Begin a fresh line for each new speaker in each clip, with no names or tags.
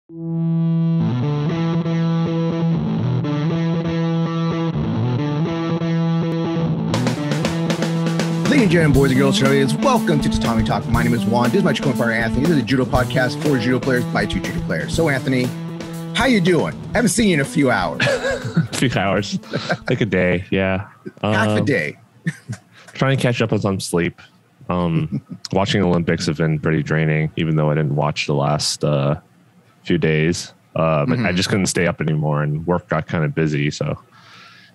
Ladies and gentlemen, boys and girls, welcome to Tatami Talk. My name is Juan. This is my co-partner Anthony. This is a judo podcast for judo players by two judo players. So, Anthony, how you doing? I haven't seen you in a few hours.
A few hours, like a day, yeah.
Half a day.
Trying to catch up on some sleep. Watching Olympics have been pretty draining, even though I didn't watch the last few days. I just couldn't stay up anymore, and work got kind of busy, so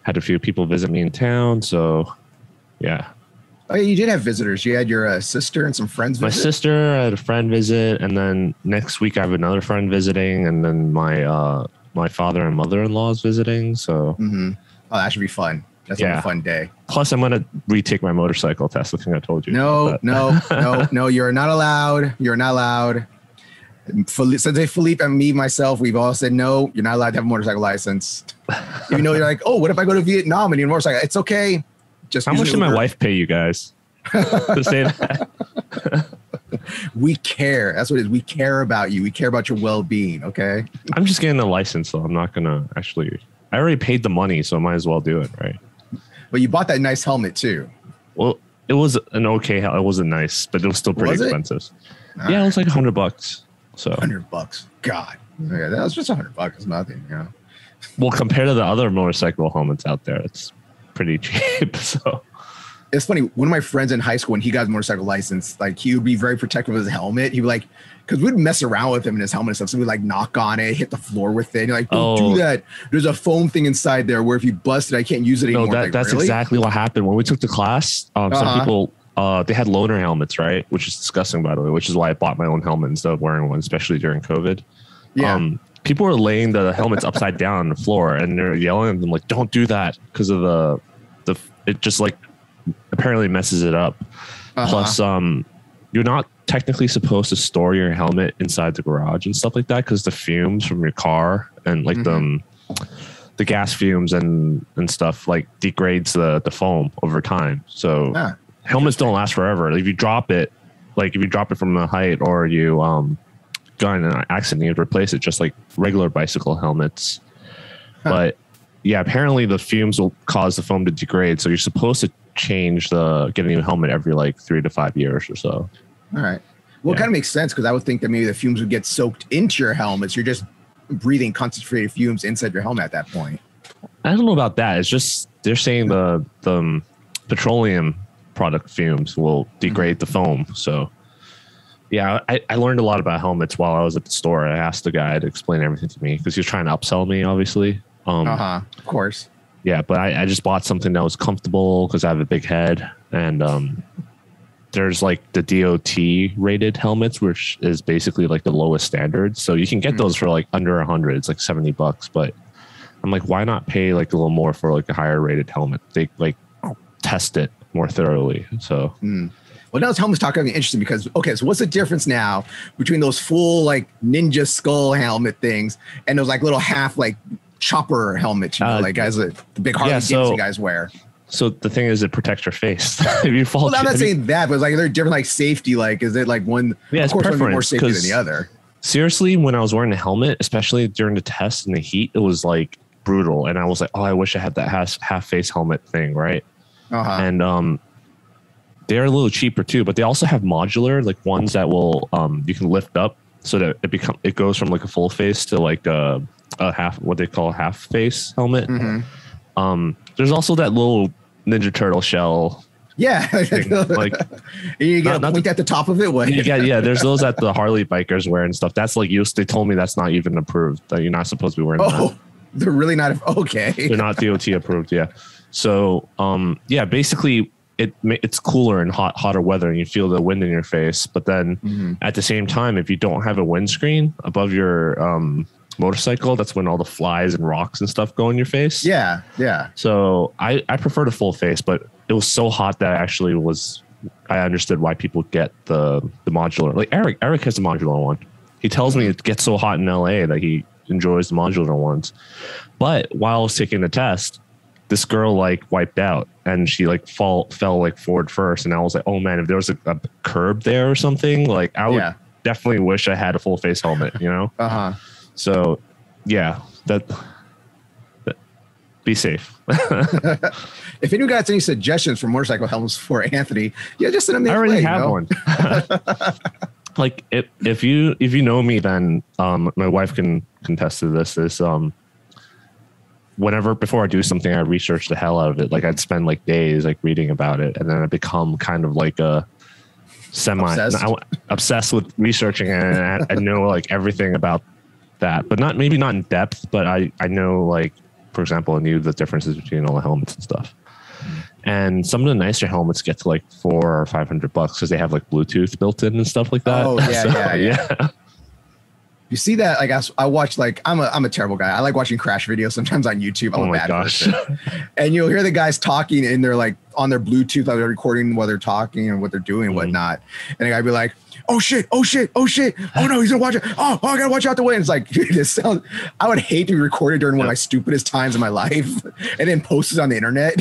had a few people visit me in town. So, yeah.
Oh, yeah, you did have visitors. You had your sister and some friends visit?
My sister, I had a friend visit, and then next week I have another friend visiting, and then my father and mother-in-law is visiting. So,
oh, that should be fun. That's a fun day.
Plus, I'm going to retake my motorcycle test. The thing I told you.
No. You're not allowed. You're not allowed. Philippe and me, myself, we've all said, no, you're not allowed to have a motorcycle license. Even though you're like, oh, what if I go to Vietnam and need a motorcycle? It's okay. Just
how much did my wife pay you guys to say that?
We care. That's what it is. We care about you. We care about your well-being. Okay.
I'm just getting a license, so I'm not gonna actually. I already paid the money, so I might as well do it, right?
But you bought that nice helmet too.
Well, it was an okay helmet. It wasn't nice, but it was still pretty expensive. Yeah, it was like $100. So
$100. God, yeah, that was just $100. It's nothing, you know.
Well, compared to the other motorcycle helmets out there, it's pretty cheap. So
it's funny. One of my friends in high school, when he got his motorcycle license, like he would be very protective of his helmet. He'd be like, because we'd mess around with him in his helmet and stuff. So we'd like knock on it, hit the floor with it. And you're like, don't do that. There's a foam thing inside there where if you bust it, I can't use it anymore.
No, that's really? Exactly what happened when we took the class. Some people, they had loaner helmets, right? Which is disgusting, by the way, which is why I bought my own helmet instead of wearing one, especially during COVID. Yeah. People were laying the helmets upside down on the floor and they're yelling at them like, don't do that, because of it just like apparently messes it up. Plus, you're not technically supposed to store your helmet inside the garage and stuff like that, because the fumes from your car and like the gas fumes and stuff like degrades the foam over time. So helmets don't last forever. If you drop it, from a height or you got in an accident, you have to replace it just like regular bicycle helmets. But yeah, apparently the fumes will cause the foam to degrade. So you're supposed to get a new helmet every like 3 to 5 years or so.
All right. Well, it kind of makes sense, because I would think that maybe the fumes would get soaked into your helmets. You're just breathing concentrated fumes inside your helmet at that point.
I don't know about that. It's just they're saying the petroleum product fumes will degrade the foam. So yeah, I learned a lot about helmets while I was at the store. I asked the guy to explain everything to me because he was trying to upsell me, obviously.
Of course.
Yeah, but I just bought something that was comfortable because I have a big head, and there's like the DOT rated helmets, which is basically like the lowest standard. So you can get those for like under 100. It's like $70, but I'm like, why not pay like a little more for like a higher rated helmet? They like test it more thoroughly. So.
Well, now this helmet's talking about interesting because, okay, so what's the difference now between those full like ninja skull helmet things and those like little half like chopper helmets, you know, like guys, the big Harley Davidson guys wear?
So the thing is, it protects your face. If you fall,
well, I'm not saying that, but it's like they're different, like safety. Like, is it like one?
Yeah,
of course, one more safety than the other.
Seriously, when I was wearing the helmet, especially during the test in the heat, it was like brutal, and I was like, oh, I wish I had that half face helmet thing, right? And they're a little cheaper too, but they also have modular, like ones that will you can lift up so that it goes from like a full face to like a half, what they call a half face helmet. There's also that little Ninja Turtle shell.
Yeah, like you get a point at the top of it. What?
Yeah. There's those that the Harley bikers wear and stuff. That's like used. They told me that's not even approved. That you're not supposed to be wearing.
Oh, that. They're really not. Okay,
they're not DOT approved. Yeah. So yeah, basically it's cooler in hotter weather, and you feel the wind in your face. But then at the same time, if you don't have a windscreen above your motorcycle, that's when all the flies and rocks and stuff go in your face.
Yeah.
So I prefer the full face, but it was so hot that I understood why people get the modular. Like Eric has a modular one. He tells me it gets so hot in LA that he enjoys the modular ones. But while I was taking the test, this girl like wiped out and she like fell like forward first. And I was like, oh man, if there was a curb there or something, like I would definitely wish I had a full face helmet, you know? So yeah, that be safe.
If anyone got any suggestions for motorcycle helmets for Anthony, yeah, just send them.
I already have one. Like if you know me, then my wife can contest to this. Is whenever before I do something, I research the hell out of it. Like I'd spend like days like reading about it, and then I become kind of like a obsessed with researching, and I know like everything about that, but maybe not in depth, but I know, like, for example, I knew the differences between all the helmets and stuff. And some of the nicer helmets get to like $400 or $500 because they have like Bluetooth built in and stuff like that.
Oh yeah, yeah. You see that? Like I watch, like, I'm a terrible guy. I like watching crash videos sometimes on YouTube. I'm a bad person. And you'll hear the guys talking and they're like on their Bluetooth, like they're recording while they're talking and what they're doing and whatnot. And the guy be like, oh shit. Oh no, he's gonna watch it. Oh, I gotta watch out the way. And it's like, dude, this sounds, I would hate to be recorded during one of my stupidest times in my life and then post it on the internet.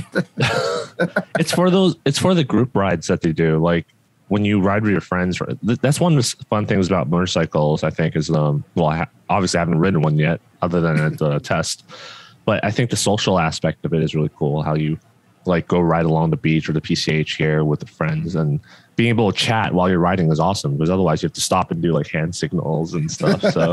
It's for the group rides that they do. Like, when you ride with your friends, that's one of the fun things about motorcycles, I think, is, obviously I haven't ridden one yet other than at the test, but I think the social aspect of it is really cool. How you like go ride along the beach or the PCH here with the friends, and being able to chat while you're riding is awesome, because otherwise you have to stop and do like hand signals and stuff. So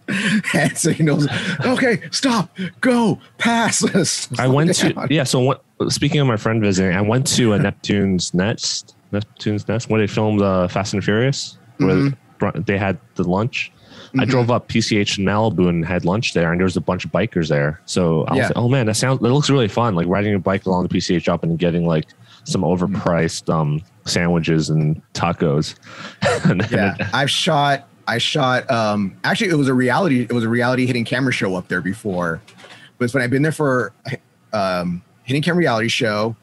hand signals. Okay, stop, go, pass.
So speaking of my friend visiting, I went to a Neptune's Nest where they filmed Fast and Furious, where they had the lunch. I drove up PCH in Malibu and had lunch there, and there was a bunch of bikers there. So I was like, oh man, that looks really fun. Like riding a bike along the PCH up and getting like some overpriced sandwiches and tacos.
I shot actually it was a reality hidden camera show up there before. But it's when I've been there for hidden camera reality show,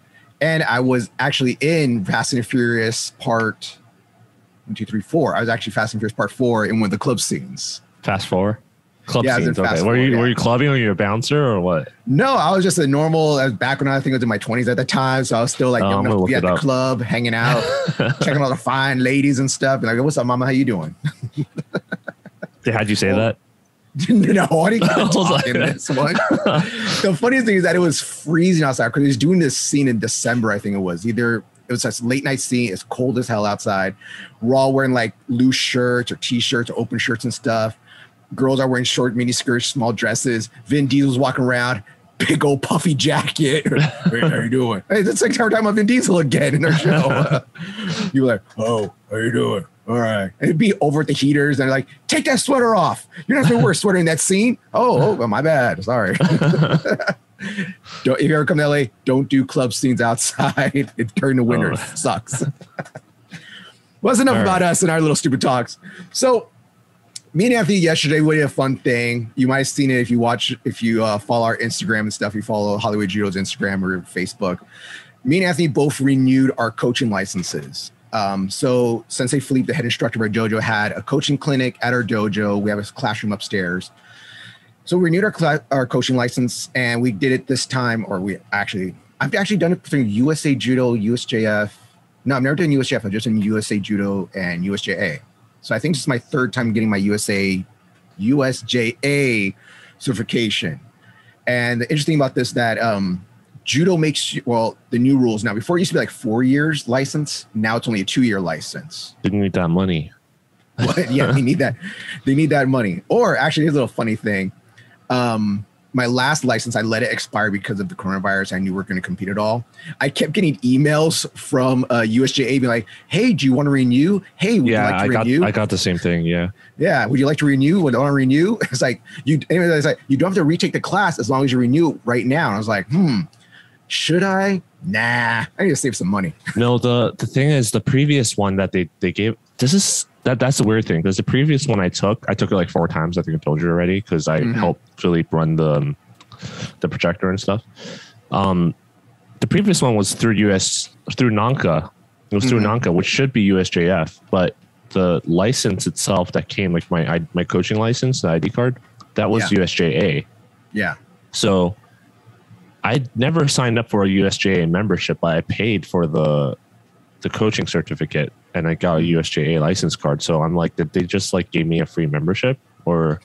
and I was actually in Fast and Furious part 1, 2, 3, 4. I was actually Fast and Furious part 4 in one of the club scenes.
Fast 4? Club scenes, okay.
Were
you clubbing, or were you a bouncer, or what?
No, I was just a normal, I was back when I think I was in my 20s at the time, so I was still like young enough to be at the club, hanging out, checking all the fine ladies and stuff. And like, what's up, mama? How you doing?
How'd you say that?
No, I didn't get to talk in this one. The funniest thing is that it was freezing outside because he was doing this scene in December, I think it was. It was a late night scene. It's cold as hell outside. We're all wearing like loose shirts or t-shirts or open shirts and stuff. Girls are wearing short mini skirts, small dresses. Vin Diesel's walking around, big old puffy jacket. Hey, how you doing? Hey, it's like we're talking about Vin Diesel again in our show. You're like, oh, how you doing? All right. And it'd be over at the heaters, and they're like, take that sweater off. You're not supposed to wear a sweater in that scene. Oh, my bad. Sorry. If you ever come to LA, don't do club scenes outside. During the winter. Sucks. Wasn't enough about us and our little stupid talks. So me and Anthony yesterday, we did a fun thing. You might have seen it if you follow our Instagram and stuff. You follow Hollywood Judo's Instagram or Facebook. Me and Anthony both renewed our coaching licenses. So Sensei Philippe, the head instructor of our dojo, had a coaching clinic at our dojo. We have a classroom upstairs. So we renewed our coaching license, and we did it this time, I've actually done it through USA Judo, USJF. No, I've never done USJF. I've just done USA Judo and USJA. So I think this is my third time getting my USJA certification. And the interesting about this that Judo makes the new rules now. Before it used to be like 4 years license. Now it's only a 2-year license.
Didn't need that money.
Yeah, they need that. They need that money. Or actually, here's a little funny thing. My last license, I let it expire because of the coronavirus. I knew we were going to compete at all. I kept getting emails from USJA being like, hey, do you want to renew? Hey, would you like to renew?
I got the same thing. Yeah.
Yeah. Would you like to renew? Would I want to renew? It's like, you don't have to retake the class as long as you renew right now. And I was like, should I? Nah, I need to save some money.
No, the thing is, the previous one that they gave, that's the weird thing, because the previous one I took it like 4 times. I think I told you already, because I helped Philippe run the projector and stuff. The previous one was through NANCA. It was through NANCA, which should be USJF, but the license itself that came, like my coaching license, the ID card, that was USJA. Yeah. So I never signed up for a USJA membership, but I paid for the coaching certificate, and I got a USJA license card. So I'm like, they just like gave me a free membership. or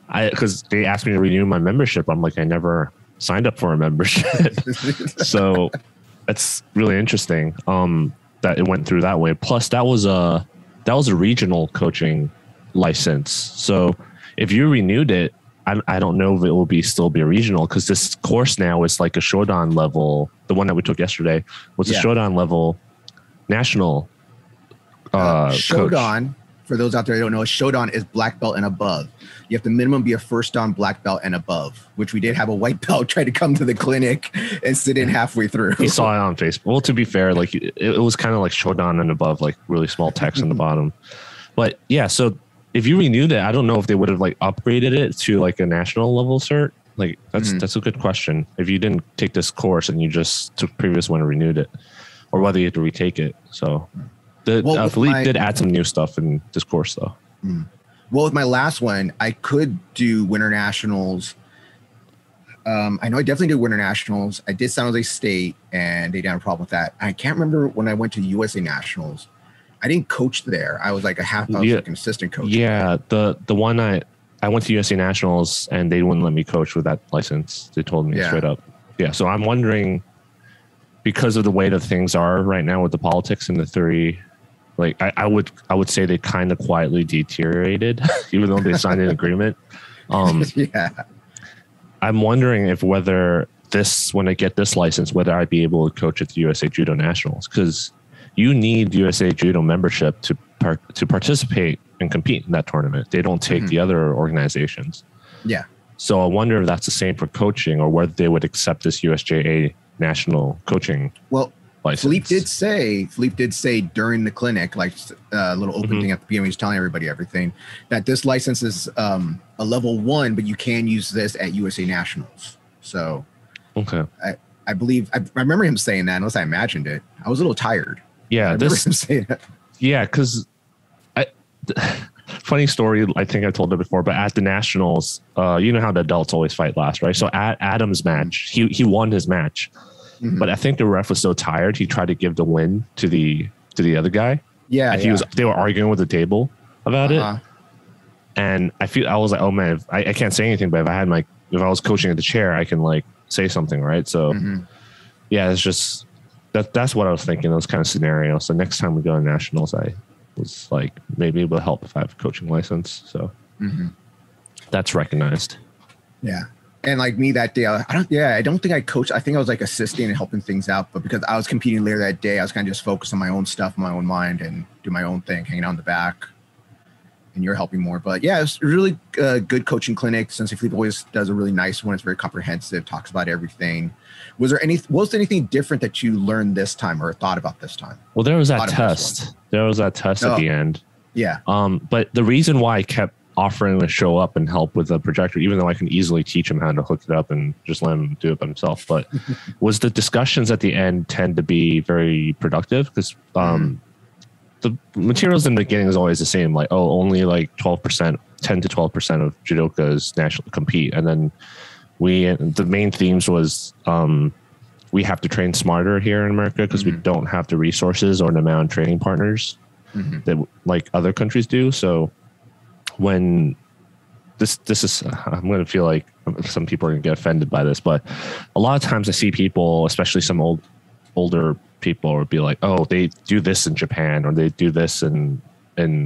because they asked me to renew my membership. I'm like, I never signed up for a membership. So it's really interesting that it went through that way. Plus that was a regional coaching license. So if you renewed it, I don't know if it will still be a regional, because this course now is like a Shodan level. The one that we took yesterday was a Shodan level national
Shodan,
coach.
For those out there who don't know, Shodan is black belt and above. You have to minimum be a first Dan black belt and above, which we did have a white belt try to come to the clinic and sit in halfway through.
He saw it on Facebook. Well, to be fair, like it was kind of like Shodan and above, like really small text on the bottom. But yeah, so if you renewed it, I don't know if they would have like upgraded it to like a national level cert. Like that's a good question. If you didn't take this course and you just took previous one and renewed it, or whether you had to retake it. So Philippe did add some new stuff in this course though.
Well, with my last one, I could do Winter Nationals. I know I definitely did Winter Nationals. I did San Jose State, and they didn't have a problem with that. I can't remember when I went to USA Nationals. I didn't coach there. I was like like an assistant coach.
Yeah, the one I went to USA Nationals, and they wouldn't let me coach with that license. They told me straight up. Yeah, so I'm wondering, because of the way that things are right now with the politics and the theory, like I would say they kind of quietly deteriorated, even though they signed an agreement. I'm wondering if whether when I get this license, whether I'd be able to coach at the USA Judo Nationals, because you need USA Judo membership to participate and compete in that tournament. They don't take the other organizations.
Yeah.
So I wonder if that's the same for coaching, or whether they would accept this USJA national coaching.
Well,
license.
Philippe did say during the clinic, like a little open thing at the beginning, he was telling everybody everything, that this license is a level 1, but you can use this at USA Nationals. So
okay,
I believe I remember him saying that, unless I imagined it. I was a little tired.
Yeah,
I remember him saying that.
Yeah, because funny story, I think I told it before, but at the Nationals, you know how the adults always fight last, right? So at Adam's match, he won his match. But I think the ref was so tired, he tried to give the win to the other guy.
Yeah,
and they were arguing with the table about it. And I was like, oh man, I can't say anything, but if I was coaching at the chair, I can like say something, right? So yeah, it's just that's what I was thinking, those kind of scenarios. So next time we go to Nationals, I was like, maybe it will help if I have a coaching license. So that's recognized.
Yeah. And like me that day, I don't think I coached. I think I was like assisting and helping things out. But because I was competing later that day, I was kind of just focused on my own stuff, my own mind, and do my own thing, hanging out in the back. And you're helping more. But yeah, it's a really good coaching clinic. Sensei Philippe always does a really nice one. It's very comprehensive, talks about everything. Was there anything different that you learned this time or thought about this time?
Well, there was that test. There was that test at the end.
Yeah.
But the reason why I kept offering to show up and help with the projector, even though I can easily teach him how to hook it up and just let him do it by himself, but was the discussions at the end tend to be very productive, because the materials in the beginning is always the same, like, only like 10 to 12% of judokas nationally compete. And then the main themes was we have to train smarter here in America, because we don't have the resources or the amount of training partners that like other countries do. So when this is, I'm going to feel like some people are going to get offended by this, but a lot of times I see people, especially some older people, would be like, oh, they do this in Japan, or they do this in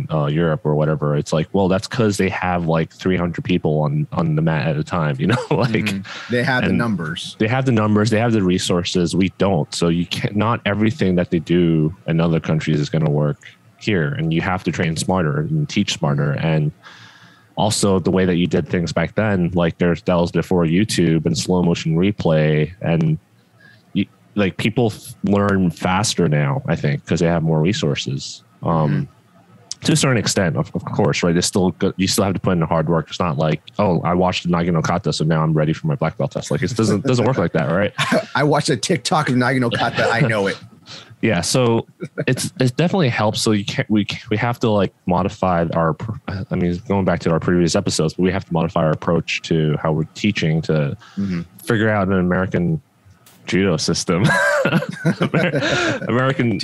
Europe or whatever. It's like, well, that's because they have like 300 people on the mat at a time, you know, like
they have the numbers. They have
the resources. We don't. So you can't, not everything that they do in other countries is going to work here, and you have to train smarter and teach smarter. And also the way that you did things back then, like that was before YouTube and slow motion replay, and like people learn faster now, I think, because they have more resources. To a certain extent, of course, right? It's still good. You still have to put in the hard work. It's not like, oh, I watched the Nagi no Kata, so now I'm ready for my black belt test. Like it doesn't work like that, right?
I watched a TikTok of Nagi no Kata. I know it.
Yeah, so it definitely helps. So we have to like modify going back to our previous episodes, but we have to modify our approach to how we're teaching to figure out an American judo system. American.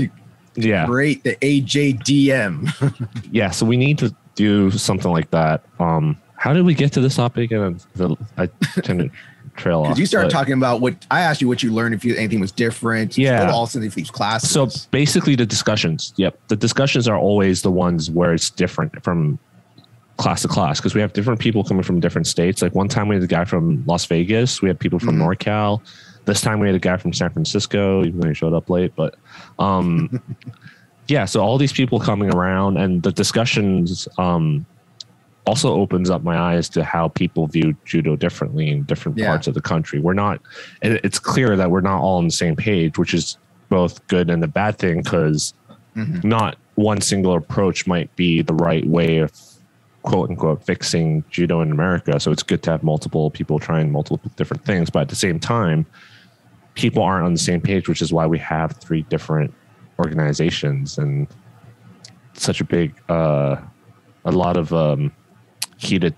Yeah.
Great. The AJDM.
Yeah. So we need to do something like that. how did we get to this topic? And I tend to trail off.
Because you started talking about what I asked you, what you learned, if anything was different.
Yeah.
All of these classes.
So basically, the discussions. Yep, the discussions are always the ones where it's different from class to class, because we have different people coming from different states. Like one time we had a guy from Las Vegas. We had people from NorCal. This time we had a guy from San Francisco, even though he showed up late. But yeah, so all these people coming around, and the discussions also opens up my eyes to how people view judo differently in different parts of the country. It's clear that we're not all on the same page, which is both good and a bad thing, because not one single approach might be the right way of quote unquote fixing judo in America. So it's good to have multiple people trying multiple different things, but at the same time, people aren't on the same page, which is why we have 3 different organizations and such a big, a lot of heated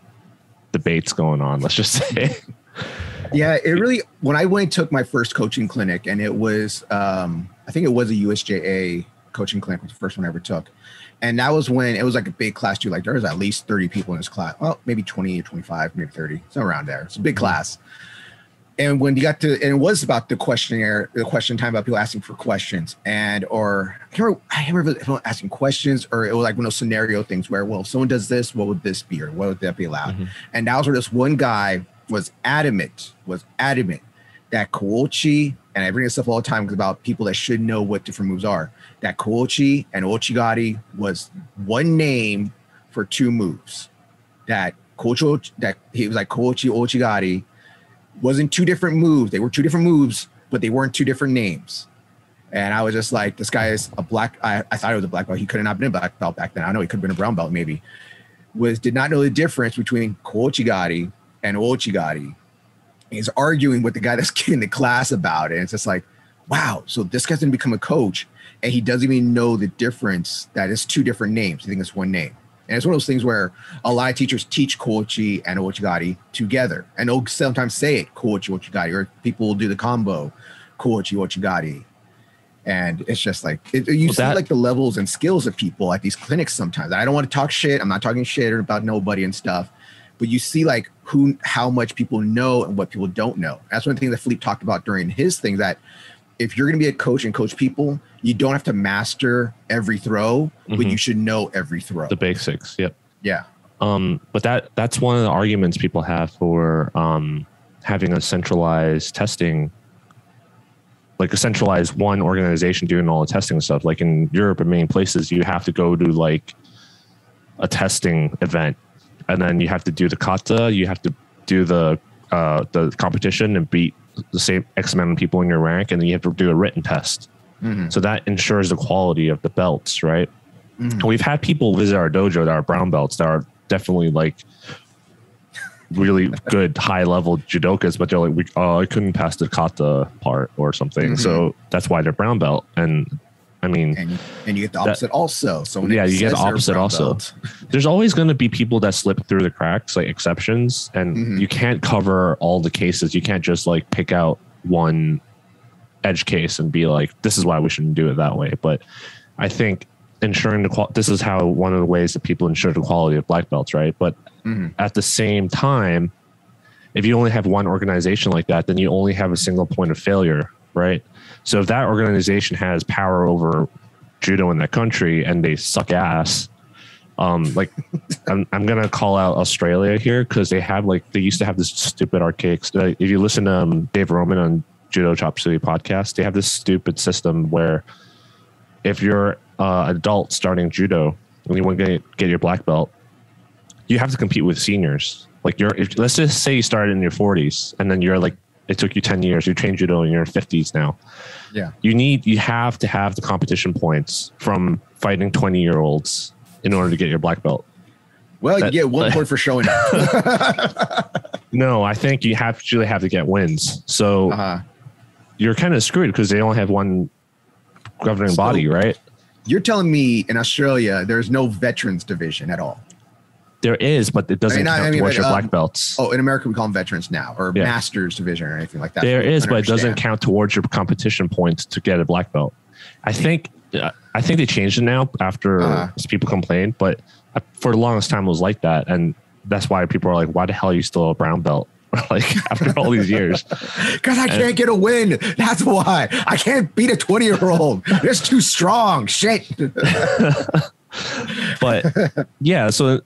debates going on, let's just say.
Yeah, it really, when I went and took my first coaching clinic, and it was, I think it was a USJA coaching clinic, was the first one I ever took. And that was when it was like a big class too. Like there was at least 30 people in this class. Well, maybe 20 or 25, maybe 30, somewhere around there. It's a big class. And when you got to, and it was about the questionnaire, the question time about people asking for questions, and, or I can't remember if people asking questions, or it was like one of those scenario things where, well, if someone does this, what would this be? Or what would that be allowed? And that was where this one guy was adamant that Kouchi, and I bring this up all the time about people that should know what different moves are, that Kouchi and Ouchigari was one name for 2 moves. That Kouchi, that he was like Kouchi, Ouchigari wasn't 2 different moves. They were 2 different moves, but they weren't 2 different names. And I was just like, this guy is a black, I thought he was a black belt. He could have not been a black belt back then. I know he could have been a brown belt maybe. Did not know the difference between Kouchigari and Ouchigari. He's arguing with the guy that's getting the class about it. And it's just like, wow, so this guy's gonna become a coach and he doesn't even know the difference that it's 2 different names. I think it's one name. And it's one of those things where a lot of teachers teach Kouchi and Ouchigari together. And they'll sometimes say it, Kouchi, Ouchigari, or people will do the combo, Kouchi, Ouchigari. And it's just like, you see like the levels and skills of people at these clinics sometimes. I don't want to talk shit. I'm not talking shit about nobody and stuff. But you see like how much people know and what people don't know. That's one thing that Philippe talked about during his thing, that if you're going to be a coach and coach people, you don't have to master every throw, but you should know every throw.
The basics. Yep.
Yeah.
But that's one of the arguments people have for having a centralized testing, like a centralized one organization doing all the testing and stuff. Like in Europe and many places, you have to go to like a testing event, and then you have to do the kata, you have to do the competition and beat the same X amount of people in your rank, and then you have to do a written test. So that ensures the quality of the belts, right? We've had people visit our dojo that are brown belts that are definitely like really good high level judokas, but they're like, I couldn't pass the kata part or something. So that's why they're brown belt. And I mean,
and you get the opposite also. So
yeah, you get the opposite also. There's always going to be people that slip through the cracks, like exceptions, and you can't cover all the cases. You can't just like pick out one edge case and be like, this is why we shouldn't do it that way. But I think ensuring this is how one of the ways that people ensure the quality of black belts, right? But at the same time, if you only have one organization like that, then you only have a single point of failure, right? So if that organization has power over judo in that country and they suck ass, like I'm gonna call out Australia here, because they used to have this stupid archaic. If you listen to Dave Roman on Judo Chop City podcast, they have this stupid system where if you're adult starting judo and you want to get your black belt, you have to compete with seniors. Like let's just say you started in your 40s and then you're like, it took you 10 years, you trained judo in your 50s now.
Yeah.
You have to have the competition points from fighting 20-year-olds in order to get your black belt.
Well, you get 1 point for showing up.
No, I think you actually have to get wins. So you're kind of screwed because they only have one governing body, right? You're
telling me in Australia, there's no veterans division at all?
There is, but it doesn't count towards your black belts.
Oh, in America, we call them veterans now, or masters division or anything like that.
There is, but it doesn't count towards your competition points to get a black belt. I think they changed it now after people complained, but for the longest time it was like that. And that's why people are like, why the hell are you still a brown belt? Like after all these years.
Because I can't get a win. That's why. I can't beat a 20-year-old. It's too strong. Shit.
But yeah, so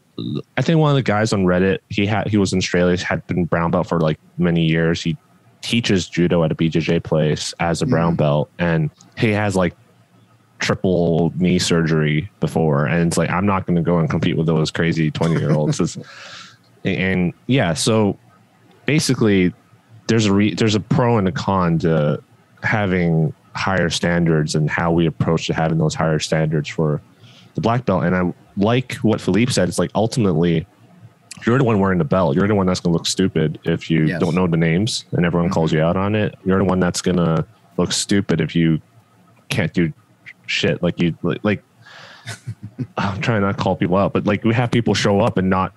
I think one of the guys on Reddit, he was in Australia, had been brown belt for like many years. He teaches judo at a BJJ place as a brown belt, and he has like triple knee surgery before, and it's like, I'm not going to go and compete with those crazy 20-year-olds. And yeah, so basically there's a pro and a con to having higher standards and how we approach to having those higher standards for the black belt. And I like what Philippe said. It's like, ultimately you're the one wearing the belt. You're the one that's going to look stupid if you don't know the names and everyone calls you out on it. You're the one that's going to look stupid if you can't do shit. Like I'm trying not to call people out, but like we have people show up and not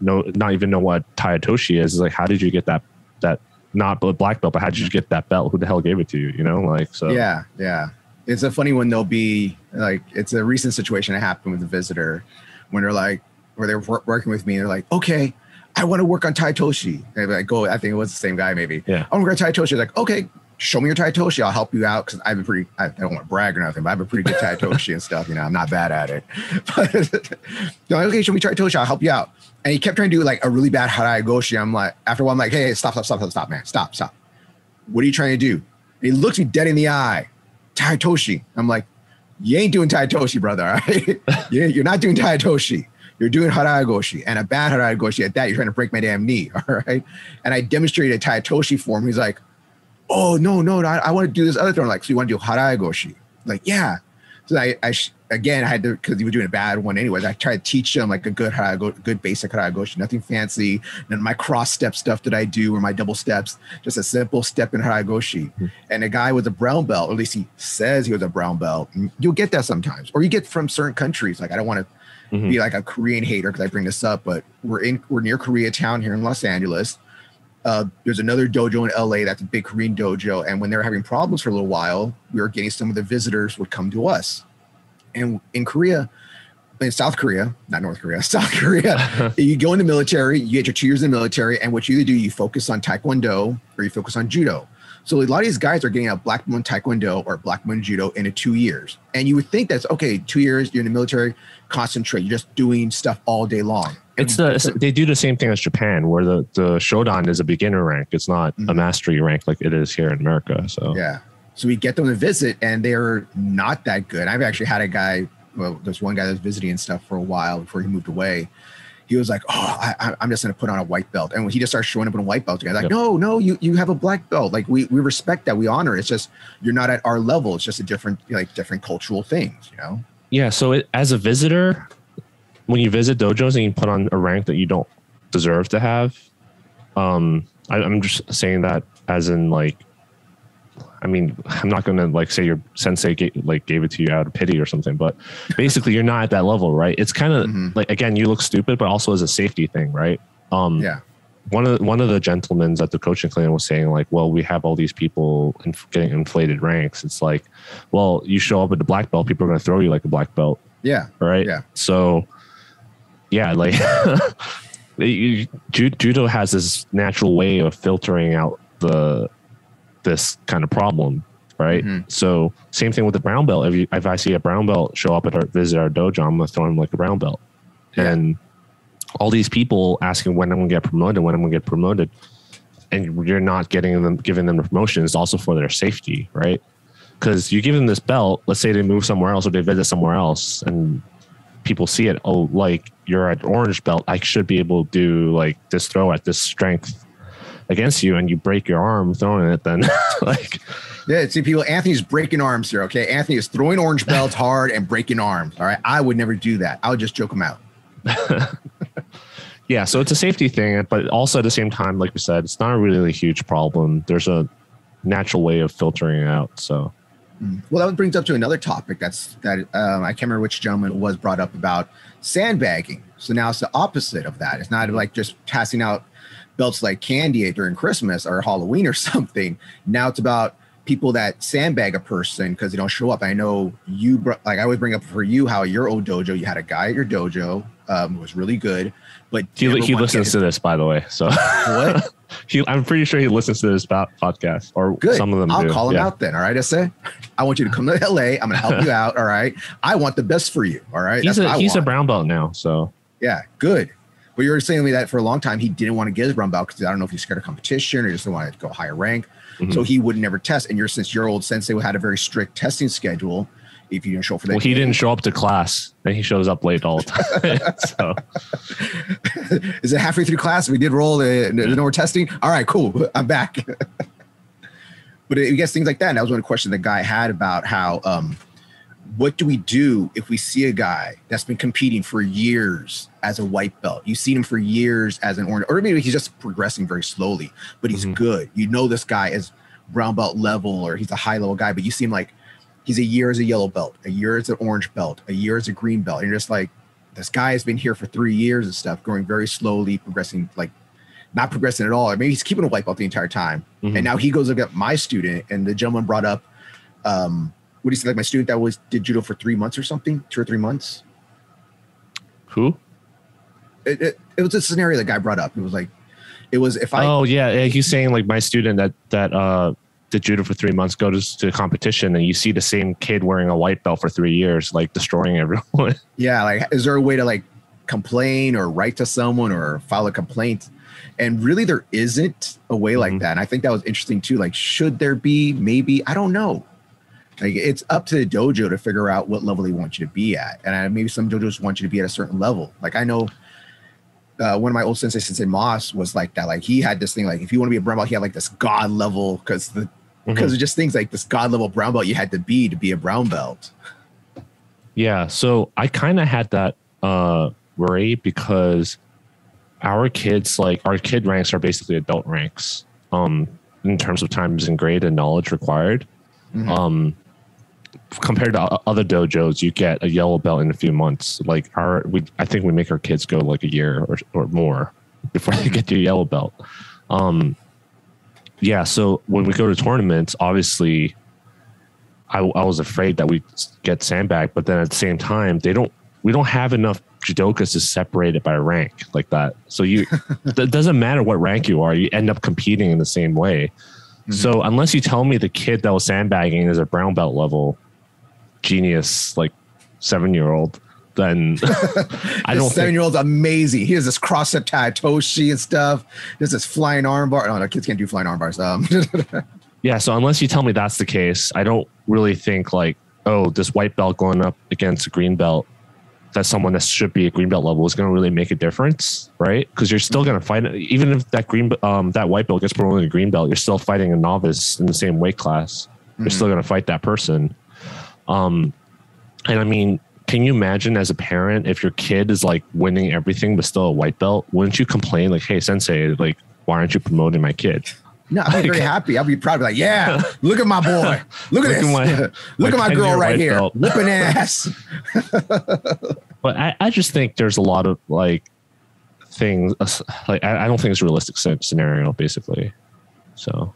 even know what Tai Otoshi is. It's like, how did you get that not black belt, but how did you get that belt? Who the hell gave it to you? You know, like, so.
Yeah. It's a funny one. They'll be like, it's a recent situation that happened with a visitor when they're like, where they're working with me. They're like, okay, I want to work on Tai Otoshi. And like, go, I think it was the same guy maybe.
Yeah.
I want to work on Tai Otoshi. Like, okay, show me your Tai Otoshi. I'll help you out. Cause I don't want to brag or nothing, but I have a pretty good Tai Otoshi and stuff. You know, I'm not bad at it. But like, okay, show me Tai Otoshi. I'll help you out. And he kept trying to do like a really bad Harai Goshi. I'm like, after a while, I'm like, hey, stop, man. Stop. What are you trying to do? And he looks me dead in the eye. Tai Otoshi. I'm like, you ain't doing Tai Otoshi, brother. All right? You're not doing Tai Otoshi. You're doing Harai Goshi, and a bad Harai Goshi at that. You're trying to break my damn knee. All right. And I demonstrated Tai Otoshi for him. He's like, oh, no, I want to do this other thing. I'm like, so you want to do Harai Goshi? Like, yeah. So I had to, because he was doing a bad one anyways. I tried to teach him like a good basic Harai Goshi, nothing fancy. None of my cross step stuff that I do or my double steps, just a simple step in Harai Goshi. Mm-hmm. And a guy with a brown belt, or at least he says he was a brown belt. And you'll get that sometimes, or you get from certain countries. Like, I don't want to be like a Korean hater because I bring this up, but we're near Koreatown here in Los Angeles. There's another dojo in LA that's a big Korean dojo. And when they were having problems for a little while, we were getting some of the visitors would come to us. And in South Korea, not North Korea, South Korea, you go in the military, you get your 2 years in the military, and what you either do, you focus on Taekwondo or you focus on Judo. So a lot of these guys are getting a black belt in Taekwondo or black belt in Judo in 2 years. And you would think that's, okay, 2 years, you're in the military, concentrate, you're just doing stuff all day long.
They do the same thing as Japan, where the Shodan is a beginner rank. It's not a mastery rank like it is here in America. So yeah.
So we get them to visit, and they're not that good. I've actually had a guy. Well, there's one guy that's visiting and stuff for a while before he moved away. He was like, "Oh, I'm just going to put on a white belt," and when he just starts showing up in a white belt, like, "No, you have a black belt. Like we respect that, we honor it. It's just you're not at our level. It's just a different cultural things, you know."
Yeah. So as a visitor, when you visit dojos and you put on a rank that you don't deserve to have, I'm just saying that as in like. I mean, I'm not going to like say your sensei gave it to you out of pity or something, but basically you're not at that level, right? It's kind of like, again, you look stupid, but also as a safety thing, right?
Yeah.
One of the gentlemen at the coaching clinic was saying like, well, we have all these people getting inflated ranks. It's like, well, you show up at the black belt, people are going to throw you like a black belt.
Yeah.
Right.
Yeah.
So yeah, like judo has this natural way of filtering out this kind of problem, right? So same thing with the brown belt. If I see a brown belt show up visit our dojo, I'm gonna throw him like a brown belt. Yeah. And all these people asking when I'm gonna get promoted, and you're not giving them the promotion is also for their safety, right? Because you give them this belt, let's say they move somewhere else or they visit somewhere else, and people see it. Oh, like you're at orange belt, I should be able to do like this throw at this strength against you, and you break your arm throwing it, then like
see people, Anthony's breaking arms here. Okay, Anthony is throwing orange belts hard and breaking arms. All right, I would never do that. I would just choke him out.
Yeah, so it's a safety thing, but also at the same time, like we said, it's not really a huge problem. There's a natural way of filtering it out. So
well, that brings up to another topic I can't remember which gentleman was brought up about sandbagging. So now it's the opposite of that. It's not like just passing out belts like candy during Christmas or Halloween or something. Now it's about people that sandbag a person because they don't show up. I know you, like I always bring up for you how your old dojo, you had a guy at your dojo, was really good, but
he listens to this, by the way. So
what?
I'm pretty sure he listens to this podcast, or
good.
Some of them.
I'll call him out then. All right, I say, I want you to come to LA. I'm going to help you out. All right, I want the best for you. All right,
he's a brown belt now. So
yeah, good. But you were saying to me that for a long time he didn't want to get his brown belt because I don't know if he's scared of competition or just didn't want to go higher rank. Mm-hmm. So he would never test. And since your old sensei had a very strict testing schedule, if you didn't show up for that,
he didn't show up to class. Then he shows up late all the
time. So is it halfway through class? We did roll. There's no more testing. All right, cool. I'm back. But you guess things like that. And that was one question the guy had about how, what do we do if we see a guy that's been competing for years as a white belt? You've seen him for years as an orange, or maybe he's just progressing very slowly, but he's good. You know, this guy is brown belt level, or he's a high level guy, but you see him like he's a year as a yellow belt, a year as an orange belt, a year as a green belt. And you're just like, this guy has been here for 3 years and stuff, growing very slowly, progressing, like not progressing at all. Or maybe he's keeping a white belt the entire time. Mm-hmm. And now he goes against my student, and the gentleman brought up, what do you say? Like my student that did judo for 3 months or something, 2 or 3 months.
Who?
It was a scenario the guy brought up. It was if I.
Oh yeah, he's saying like my student that did judo for 3 months goes to competition, and you see the same kid wearing a white belt for 3 years, like destroying everyone.
Yeah, like is there a way to like complain or write to someone or file a complaint? And really, there isn't a way like that. And I think that was interesting too. Like, should there be? Maybe, I don't know. Like, it's up to the dojo to figure out what level they want you to be at. And maybe some dojos want you to be at a certain level. Like, I know one of my old Sensei Moss was like that. Like, he had this thing, like, if you want to be a brown belt, he had like this god level because of just things like this god level brown belt you had to be a brown belt.
Yeah. So I kind of had that worry because our kids, like our kid ranks are basically adult ranks in terms of times and grade and knowledge required. Mm-hmm. Compared to other dojos, you get a yellow belt in a few months. Like I think we make our kids go like a year or more before they get to yellow belt. Yeah. So when we go to tournaments, obviously I was afraid that we'd get sandbagged, but then at the same time, we don't have enough judokas to separate it by rank like that. So it doesn't matter what rank you are, you end up competing in the same way. Mm-hmm. So unless you tell me the kid that was sandbagging is a brown belt level genius, like 7-year-old, then I don't.
7-year-old's amazing. He has this cross-step Toshi and stuff. There's this flying arm bar. No, kids can't do flying arm bars.
Yeah. So unless you tell me that's the case, I don't really think like, oh, this white belt going up against a green belt, that someone that should be a green belt level is going to really make a difference, right? Because you're still going to fight, even if that white belt gets promoted to green belt, you're still fighting a novice in the same weight class. You're still going to fight that person. And I mean, can you imagine as a parent if your kid is like winning everything but still a white belt? Wouldn't you complain like, "Hey, sensei, like, why aren't you promoting my kid?"
No, I'd be very happy. I'd be proud. Be like, yeah, look at my boy. Look at this. Look at my girl right here, whipping ass.
But I just think there's a lot of like things. Like I don't think it's a realistic scenario, basically. So.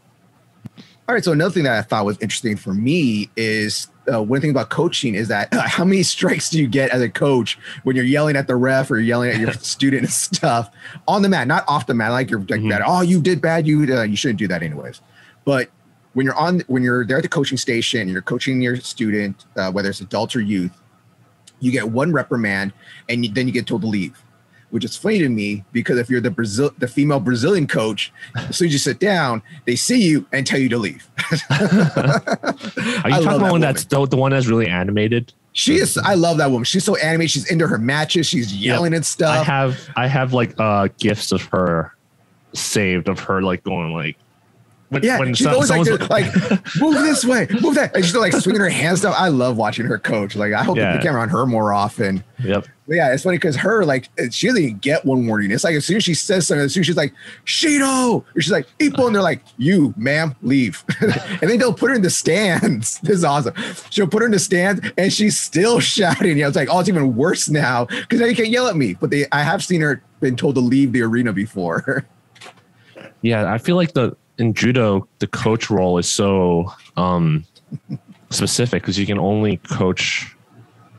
All right. So another thing that I thought was interesting for me is one thing about coaching is that how many strikes do you get as a coach when you're yelling at the ref or you're yelling at your student and stuff on the mat, not off the mat, like you're like that. Oh, you did bad. You shouldn't do that anyways. But when you're there at the coaching station, you're coaching your student, whether it's adult or youth, you get one reprimand and then you get told to leave. Which is funny to me because if you're the female Brazilian coach, as soon as you sit down, they see you and tell you to leave.
Are you talking about one that's the one that's really animated?
She is. I love that woman. She's so animated. She's into her matches. She's yelling and stuff.
I have like gifs of her saved of her like going like. When
she's always like move this way, move that. And she's like swinging her hands stuff. I love watching her coach. Like I hope they put the camera on her more often.
Yep.
But yeah, it's funny because her like she doesn't even get one warning. It's like as soon as she says something, as soon as she's like Shido, or she's like Ippo, and they're like, you, ma'am, leave. And then they'll put her in the stands. This is awesome. She'll put her in the stands and she's still shouting. It's like, oh, it's even worse now because now you can't yell at me. But I have seen her been told to leave the arena before.
Yeah, I feel like in judo, the coach role is so specific because you can only coach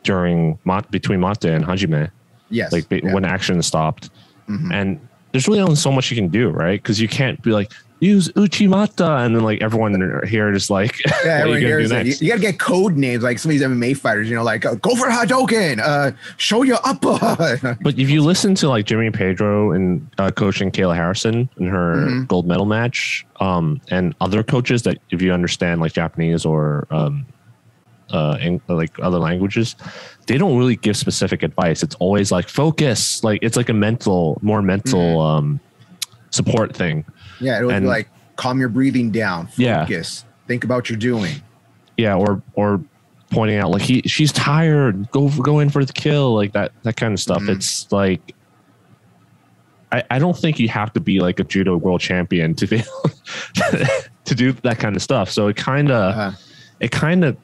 between mate and hajime.
Yes.
Like when action is stopped. And there's really only so much you can do, right? Because you can't be like, use Uchimata, and then like everyone here is like,
yeah, everyone here is like, you gotta get code names like some of these MMA fighters, you know, like go for Hadouken, show your upper.
But if you listen to like Jimmy Pedro and coaching Kayla Harrison in her gold medal match, and other coaches that if you understand like Japanese or like other languages, they don't really give specific advice. It's always like focus, like it's like a more mental support thing.
Yeah, it would be like calm your breathing down, focus, think about what you're doing.
Yeah, or pointing out like she's tired, go in for the kill, like that kind of stuff. It's like I don't think you have to be like a judo world champion to be to do that kind of stuff. So it kind of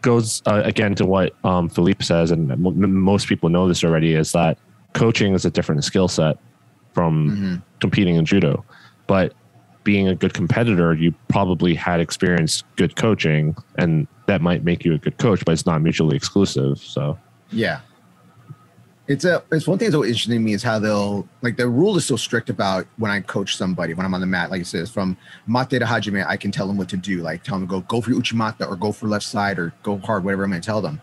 goes again to what Philippe says, and most people know this already, is that coaching is a different skill set from competing in judo. But being a good competitor, you probably had experienced good coaching, and that might make you a good coach, but it's not mutually exclusive. So
yeah, it's one thing that's so interesting to me is how they'll like the rule is so strict about when I coach somebody when I'm on the mat, like you said, from mate to hajime, I can tell them what to do, like tell them to go for your uchimata or go for left side or go hard, whatever I'm going to tell them.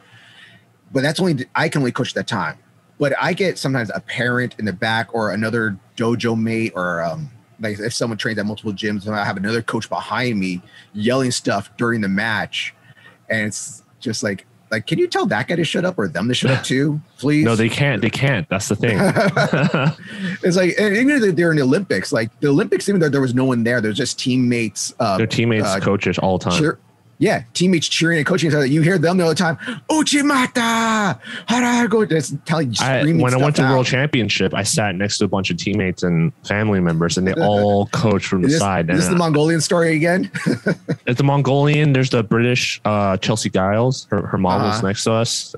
But that's I can only coach that time. But I get sometimes a parent in the back or another dojo mate or like if someone trains at multiple gyms and I have another coach behind me yelling stuff during the match, and it's just like, can you tell that guy to shut up or them to shut up too, please?
No, they can't. That's the thing.
It's like, and even if they're in the Olympics, like the Olympics, even though there was no one there, there's just teammates.
Their teammates, coaches all the time.
Yeah, teammates cheering and coaching. You hear them all the time. Uchimata, harago. Just telling, screaming.
When I went to World Championship, I sat next to a bunch of teammates and family members, and they all coach from the side.
Is this the Mongolian story again?
It's the Mongolian. There's the British Chelsea Giles. Her mom was next to us,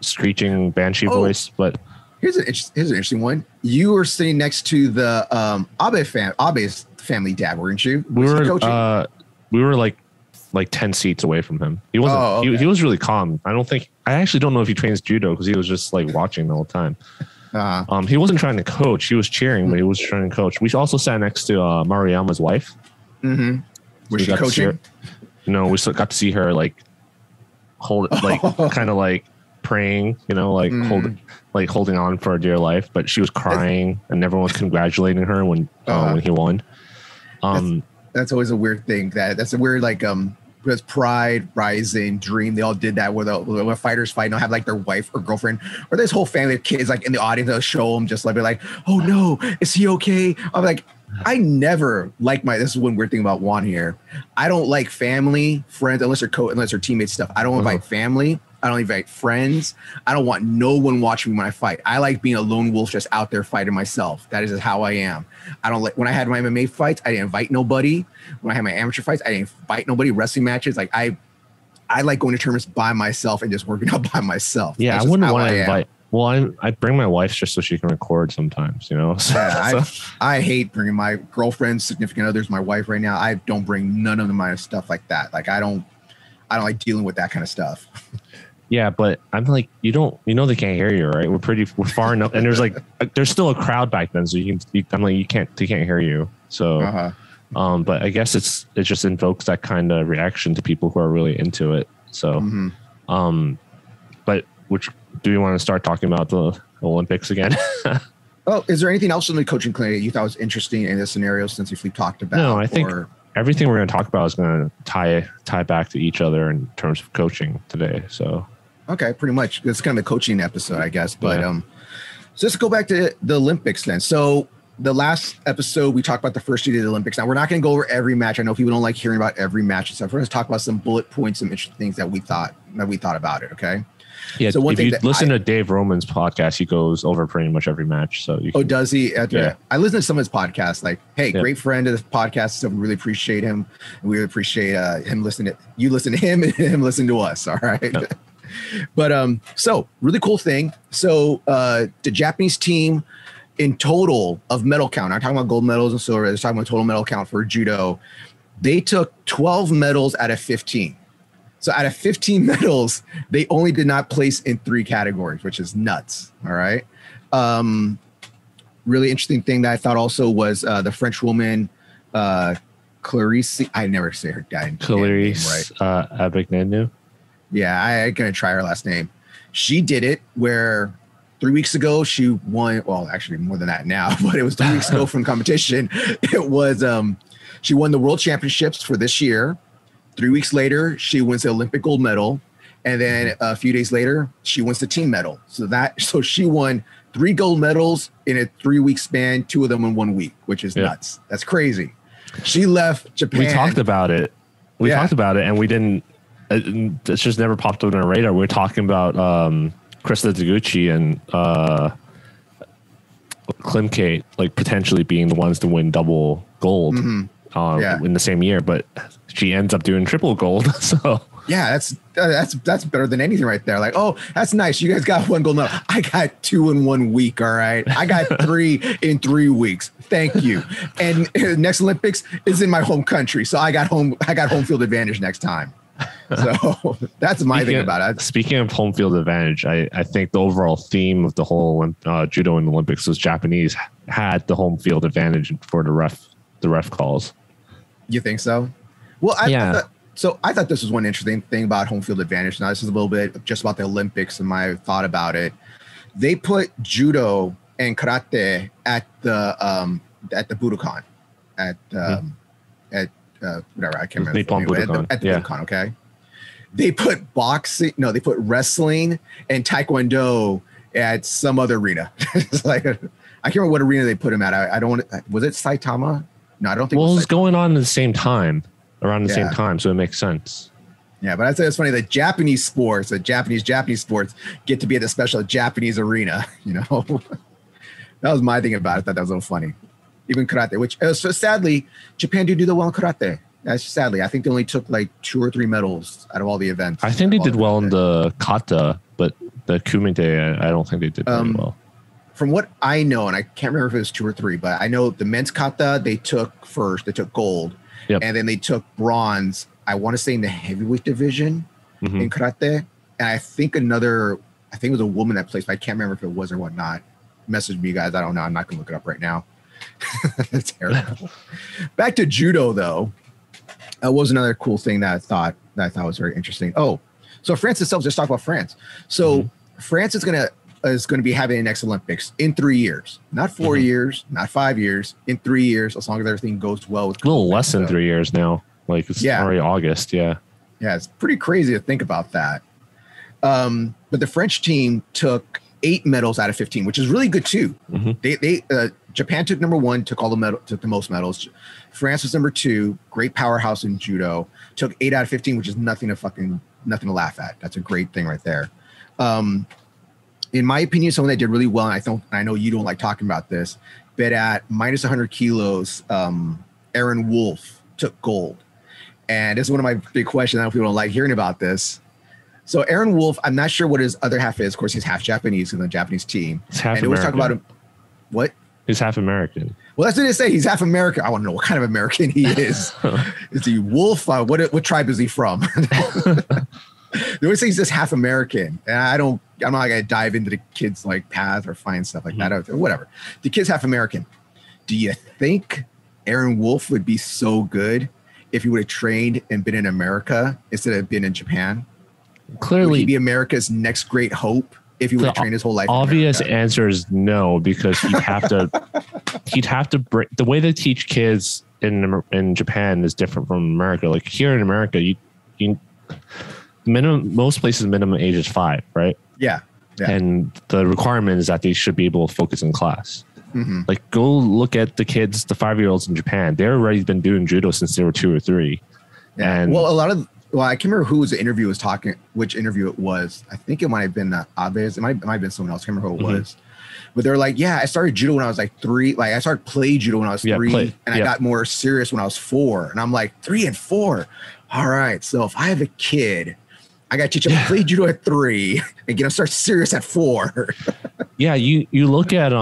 screeching banshee voice. But
here's an interesting one. You were sitting next to the Abe's family dad, weren't you?
We were like 10 seats away from him. He wasn't. He was really calm. I actually don't know if he trains judo because he was just like watching the whole time. He wasn't trying to coach. He was cheering, but he was trying to coach. We also sat next to Maruyama's wife.
Mm-hmm. Was she coaching?
No, we still got to see her like hold, like kind of like praying, you know, like holding on for dear life. But she was crying, and everyone was congratulating her when he won.
That's always a weird thing. That's a weird because Pride, Rising, Dream, they all did that where when fighters fight, they'll have like their wife or girlfriend or this whole family of kids like in the audience. They'll show them just like, oh no, is he okay? I'm like, I never like this is one weird thing about Juan here. I don't like family, friends, unless they're teammates stuff. I don't invite family. I don't invite friends. I don't want no one watching me when I fight. I like being a lone wolf just out there fighting myself. That is just how I am. I don't like when I had my MMA fights, I didn't invite nobody. When I had my amateur fights, I didn't invite nobody. Wrestling matches, like I like going to tournaments by myself and just working out by myself.
Yeah, I wouldn't want to invite. Well, I bring my wife just so she can record sometimes, you know?
I hate bringing my girlfriends, significant others, my wife right now. I don't bring none of my stuff like that. Like I don't like dealing with that kind of stuff.
Yeah, but I'm like, they can't hear you, right? We're far enough, and there's still a crowd back then, so they can't hear you. So, but I guess it just invokes that kind of reaction to people who are really into it. So, but do you want to start talking about the Olympics again?
Oh, is there anything else in the coaching clinic that you thought was interesting in this scenario since we've talked about?
No, I think everything we're going to talk about is going to tie back to each other in terms of coaching today. So.
Okay, pretty much. It's kind of a coaching episode, I guess. But so let's go back to the Olympics then. So the last episode, we talked about the first 2 days of the Olympics. Now, we're not going to go over every match. I know people don't like hearing about every match and stuff. We're going to talk about some bullet points, some interesting things that we thought about it, okay?
Yeah, so if you listen to Dave Roman's podcast, he goes over pretty much every match. So
does he? Yeah. I listen to some of his podcasts. Like, hey, great friend of this podcast. So we really appreciate him. And we really appreciate him listening. You listen to him and him listen to us. All right. Yep. But so really cool thing. So the Japanese team in total of medal count, I'm talking about gold medals and silver, they're talking about total medal count for judo. They took 12 medals out of 15. So out of 15 medals, they only did not place in 3 categories, which is nuts. All right. Really interesting thing that I thought also was the French woman, Clarice. I never say her name
Clarice Abignenu.
Yeah, I'm going to try her last name. She did it where 3 weeks ago she won. Well, actually more than that now, but it was 3 weeks ago from competition. It was she won the world championships for this year. 3 weeks later, she wins the Olympic gold medal. And then a few days later, she wins the team medal. So she won 3 gold medals in a 3 week span, 2 of them in 1 week, which is nuts. That's crazy. She left Japan.
We talked about it. And we didn't. It's just never popped up on our radar. We were talking about Krista Taguchi and Klimkate like potentially being the ones to win double gold in the same year, but she ends up doing triple gold. So
yeah, that's better than anything right there. Like, oh, that's nice. You guys got 1 gold medal. I got 2 in 1 week. All right, I got 3 in 3 weeks. Thank you. And next Olympics is in my home country, so I got home field advantage next time. So that's my thing about it. Speaking
of home field advantage, I think the overall theme of the whole judo in the Olympics was Japanese had the home field advantage for the ref calls.
You think so? Well, I thought this was one interesting thing about home field advantage. Now this is a little bit just about the Olympics and my thought about it. They put judo and karate at the Budokan at whatever, I can't remember.
Nippon Budokan.
At the Budokan, okay? They put they put wrestling and taekwondo at some other arena. It's like, I can't remember what arena they put him at. I don't want to, was it Saitama? No, I don't think
it was going on at the same time, around the same time, so it makes sense.
Yeah, but I'd say it's funny that Japanese sports, Japanese sports get to be at the special Japanese arena, you know? That was my thing about it. I thought that was a little funny. Even karate, which so sadly, Japan do well in karate. That's sadly, I think they only took like 2 or 3 medals out of all the events.
I think they did well in the kata, but the kumite, I don't think they did very well.
From what I know, and I can't remember if it was 2 or 3, but I know the men's kata they took gold, and then they took bronze. I want to say in the heavyweight division in karate, and I think it was a woman that placed, but I can't remember if it was or whatnot. Message me, guys. I don't know. I'm not gonna look it up right now. That's terrible. Back to judo, though. That was another cool thing that I thought was very interesting. Oh, so France itself. Just talk about France. So France is gonna be having the next Olympics in 3 years, not 4 years, not 5 years, in 3 years, as long as everything goes well. With
a little less than 3 years now. Like it's already August. Yeah,
it's pretty crazy to think about that. But the French team took 8 medals out of 15, which is really good too. They Japan took number 1, took the most medals. France was number 2, great powerhouse in judo, took 8 out of 15, which is nothing to laugh at. That's a great thing right there. In my opinion, someone that did really well, and I know you don't like talking about this, but at minus 100 kilos, Aaron Wolf took gold. And this is one of my big questions. I know people don't like hearing about this. So Aaron Wolf, I'm not sure what his other half is. Of course, he's half Japanese in the Japanese team.
He's half American.
Talk about him. What?
He's half American.
Well, that's what they say. He's half American. I want to know what kind of American he is. Is he Wolf? What tribe is he from? They always say he's just half American. And I'm not going to dive into the kid's like path or find stuff like that. Or whatever. The kid's half American. Do you think Aaron Wolf would be so good if he would have trained and been in America instead of been in Japan?
Clearly,
would he be America's next great hope if he would have trained his whole life?
Obvious answer is no, because he'd have to break the way they teach kids in Japan is different from America. Like here in America, most places minimum age is 5, right?
Yeah.
And the requirement is that they should be able to focus in class. Like go look at the kids, the 5-year-olds in Japan. They're already been doing judo since they were 2 or 3.
Yeah. And I can't remember who was the interview was talking, which interview it was. I think it might have been Abe's. It might have been someone else. I can't remember who it was. But they're like, yeah, I started judo when I was like 3. Like I started play judo when I was 3, and I got more serious when I was 4. And I'm like 3 and 4. All right. So if I have a kid, I got to teach him to play judo at 3 and get him start serious at 4.
Yeah. You look at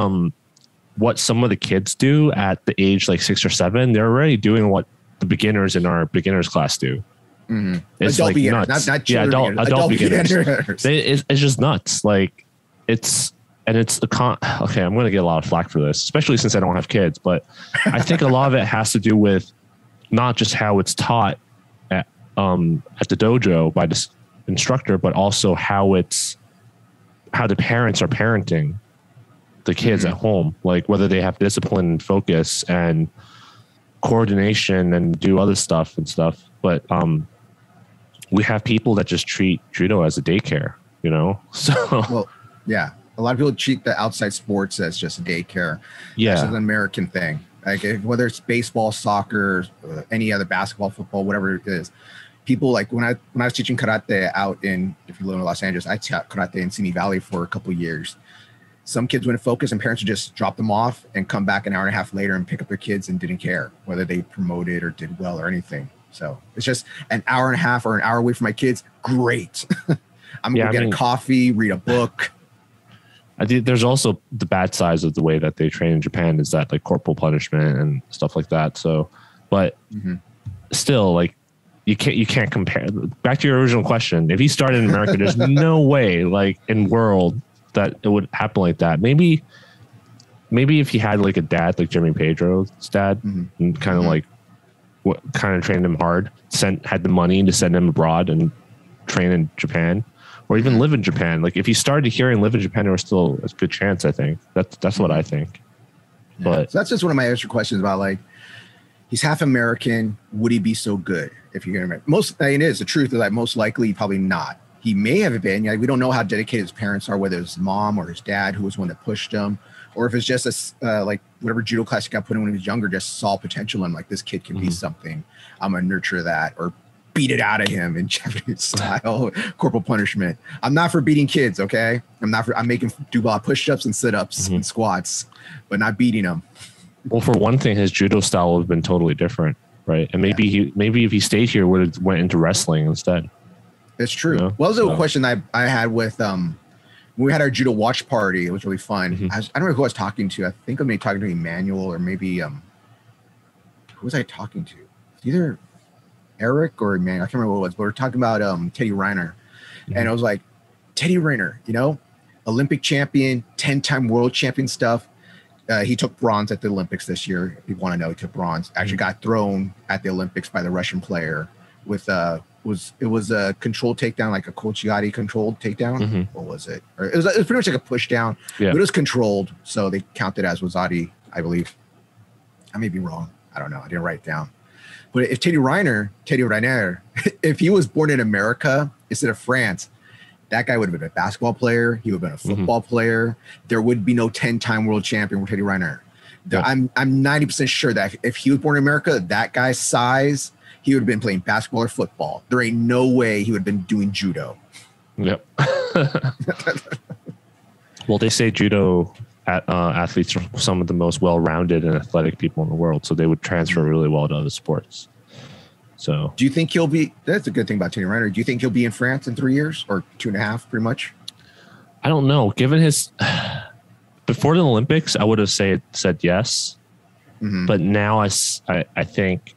what some of the kids do at the age like 6 or 7. They're already doing what the beginners in our beginners class do. It's
adult
like
beginners,
nuts.
not children,
adult beginners. It's just nuts. Like it's and it's okay, I'm going to get a lot of flack for this, especially since I don't have kids, but I think a lot of it has to do with not just how it's taught at the dojo by this instructor, but also how the parents are parenting the kids at home, like whether they have discipline and focus and coordination and do other stuff. But we have people that just treat judo as a daycare, so
well, yeah, a lot of people treat the outside sports as just a daycare.
Yeah,
it's an American thing, like whether it's baseball, soccer, any other basketball, football, whatever it is. People like when I was teaching karate out if you live in Los Angeles, I taught karate in Simi Valley for a couple of years. Some kids wouldn't focus and parents would just drop them off and come back an hour and a half later and pick up their kids and didn't care whether they promoted or did well or anything. So it's just an hour and a half or an hour away from my kids. Great. I'm going to get a coffee, read a book.
I think there's also the bad sides of the way that they train in Japan is that like corporal punishment and stuff like that. So, but still like, you can't compare. Back to your original question. If he started in America, there's no way like in world that it would happen like that. Maybe if he had like a dad, like Jimmy Pedro's dad, and kind of like trained him hard, had the money to send him abroad and train in Japan or even live in Japan. Like if he started here and live in Japan, there was still a good chance. I think that's what I think.
Yeah.
But
so that's just one of my extra questions about like, he's half American. Would he be so good if you're going to it is the truth is that most likely probably not. He may have been. We don't know how dedicated his parents are, whether it's his mom or his dad who was one that pushed him, or if it's just like whatever judo class he got put in when he was younger, just saw potential and like this kid can be something. I'm gonna nurture that or beat it out of him in Japanese style, corporal punishment. I'm not for beating kids, okay? I'm making do a lot of push-ups and sit-ups and squats, but not beating them.
Well, for one thing, his judo style would have been totally different, right? And maybe if he stayed here, would have went into wrestling instead.
It's true. Well, that was a question I had with when we had our judo watch party. It was really fun. I don't know who I was talking to. I think I may be talking to Emmanuel or maybe who was I talking to? Either Eric or Emmanuel. I can't remember what it was, but we were talking about Teddy Riner, and I was like, Teddy Riner, Olympic champion, 10-time world champion stuff. He took bronze at the Olympics this year. If you want to know, he took bronze. Actually got thrown at the Olympics by the Russian player with it was a controlled takedown, like a Kochiati controlled takedown. What was it? Or it was pretty much like a push down, but it was controlled. So they counted as Wazadi, I believe. I may be wrong. I don't know. I didn't write it down. But if Teddy Riner, if he was born in America instead of France, that guy would have been a basketball player. He would have been a football player. There would be no 10-time world champion with Teddy Riner. I'm 90% sure that if he was born in America, that guy's size, he would have been playing basketball or football. There ain't no way he would have been doing judo.
Yep. Well, they say judo athletes are some of the most well-rounded and athletic people in the world, so they would transfer really well to other sports. So,
do you think he'll be? That's a good thing about Teddy Riner. Do you think he'll be in France in 3 years or 2.5, pretty much?
I don't know. Given his before the Olympics, I would have said yes, but now I think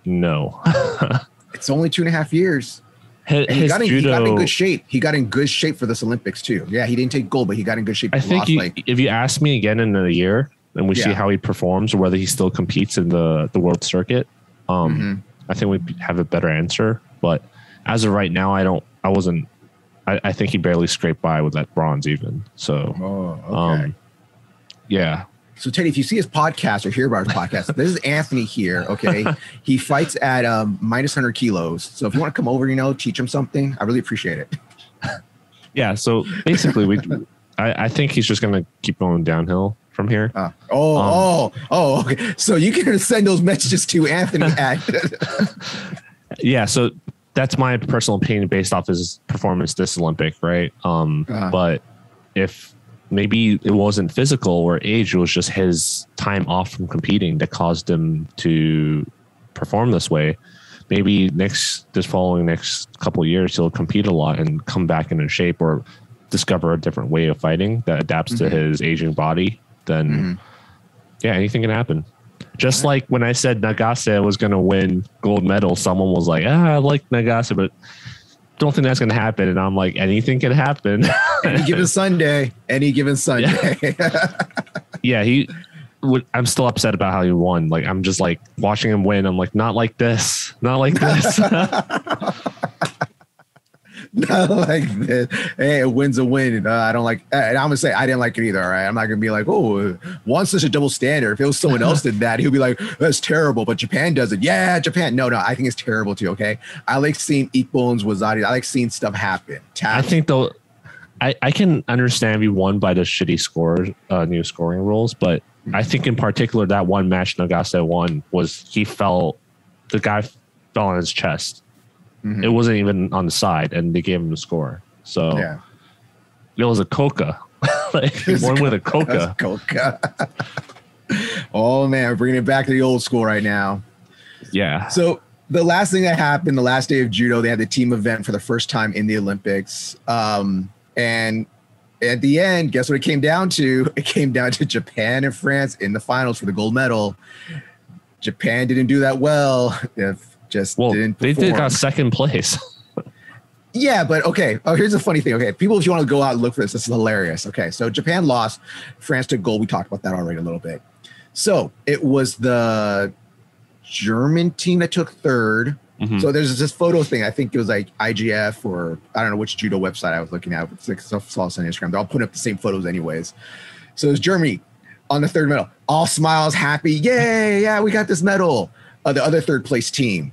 no.
It's only 2.5 years. He got in good shape. He got in good shape for this Olympics too. Yeah, he didn't take gold, but he got in good shape.
I think if you ask me again in a year and we see how he performs or whether he still competes in the world circuit, I think we have a better answer. But as of right now, I think he barely scraped by with that bronze even. So, yeah.
So Teddy, if you see his podcast or hear about his podcast, this is Anthony here. Okay. He fights at minus 100 kilos. So if you want to come over, teach him something, I really appreciate it.
Yeah. So basically I think he's just going to keep going downhill from here.
Okay. So you can send those messages to Anthony
Yeah. So that's my personal opinion based off his performance this Olympic. Right. But if maybe it wasn't physical or age, it was just his time off from competing that caused him to perform this way. Maybe next couple of years, he'll compete a lot and come back into shape or discover a different way of fighting that adapts to his aging body. Then anything can happen. Just like when I said Nagase was going to win gold medal, someone was like, I like Nagase, but don't think that's going to happen. And I'm like, anything can happen.
Any given Sunday.
Yeah, I'm still upset about how he won. Like, I'm just like watching him win. I'm like, not like this. Not like this. Hey, a win's a win. I don't like, and I'm gonna say I didn't like it either. All right, I'm not gonna be like, oh, one's such a double standard. If it was someone else did that, he'll be like, that's terrible. But Japan does it. Yeah, Japan. No, I think it's terrible too. Okay, I like seeing Ippon and Wazari. I like seeing stuff happen. I think though, I can understand if he won by the shitty new scoring rules, but I think in particular that one match Nagase won was the guy fell on his chest. Mm-hmm. It wasn't even on the side, and they gave him the score. So it was a coca. Like, he won with a coca.
Oh man, we're bringing it back to the old school right now.
Yeah.
So the last thing that happened, the last day of judo, they had the team event for the first time in the Olympics. And at the end, guess what it came down to? It came down to Japan and France in the finals for the gold medal. Japan didn't do that well. Didn't perform.
They got second place.
Yeah, but okay. Oh, here's the funny thing. Okay, people, if you want to go out and look for this is hilarious. Okay, so Japan lost. France took gold. We talked about that already a little bit. So it was the German team that took third. Mm-hmm. So there's this photo thing. I think it was like IGF or I don't know which judo website I was looking at. It's like stuff on Instagram. They're all putting up the same photos anyways. So it was Germany on the third medal. All smiles, happy. Yay, yeah, we got this medal. The other third place team.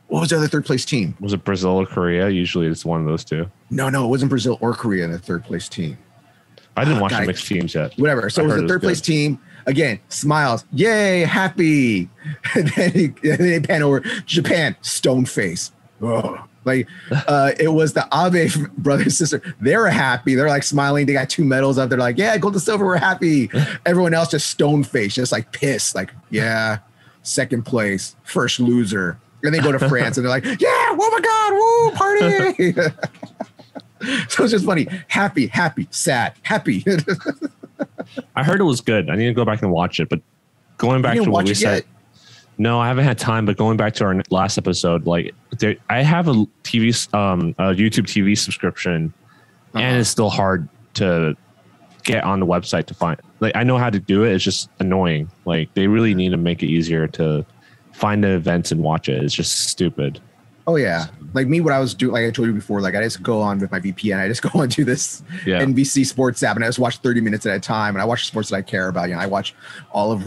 What was the other third place team?
Was it Brazil or Korea? Usually it's one of those two.
No, it wasn't Brazil or Korea in the third place team.
I didn't watch the mixed teams yet.
Whatever. So it was the third place team. Again, smiles. Yay, happy. And then they pan over. Japan, stone face. Oh. Like it was the Abe brother and sister. They were happy. They're like smiling. They got 2 medals up. They're like, yeah, gold and silver. We're happy. Everyone else just stone face, just like pissed. Like, yeah, second place, first loser. And they go to France and they're like, yeah, oh my God, woo, party. So it's just funny. Happy, sad, happy.
I heard it was good. I need to go back and watch it. But going back to what we said. No, I haven't had time. But going back to our last episode, like I have a YouTube TV subscription, and it's still hard to get on the website to find. Like, I know how to do it. It's just annoying. Like, they really need to make it easier to find the events and watch it. It's just stupid.
Oh yeah. Like me, what I was doing, like I told you before, like I just go on with my VPN. I just go onto this NBC Sports app and I just watch 30 minutes at a time. And I watch sports that I care about. You know, I watched all of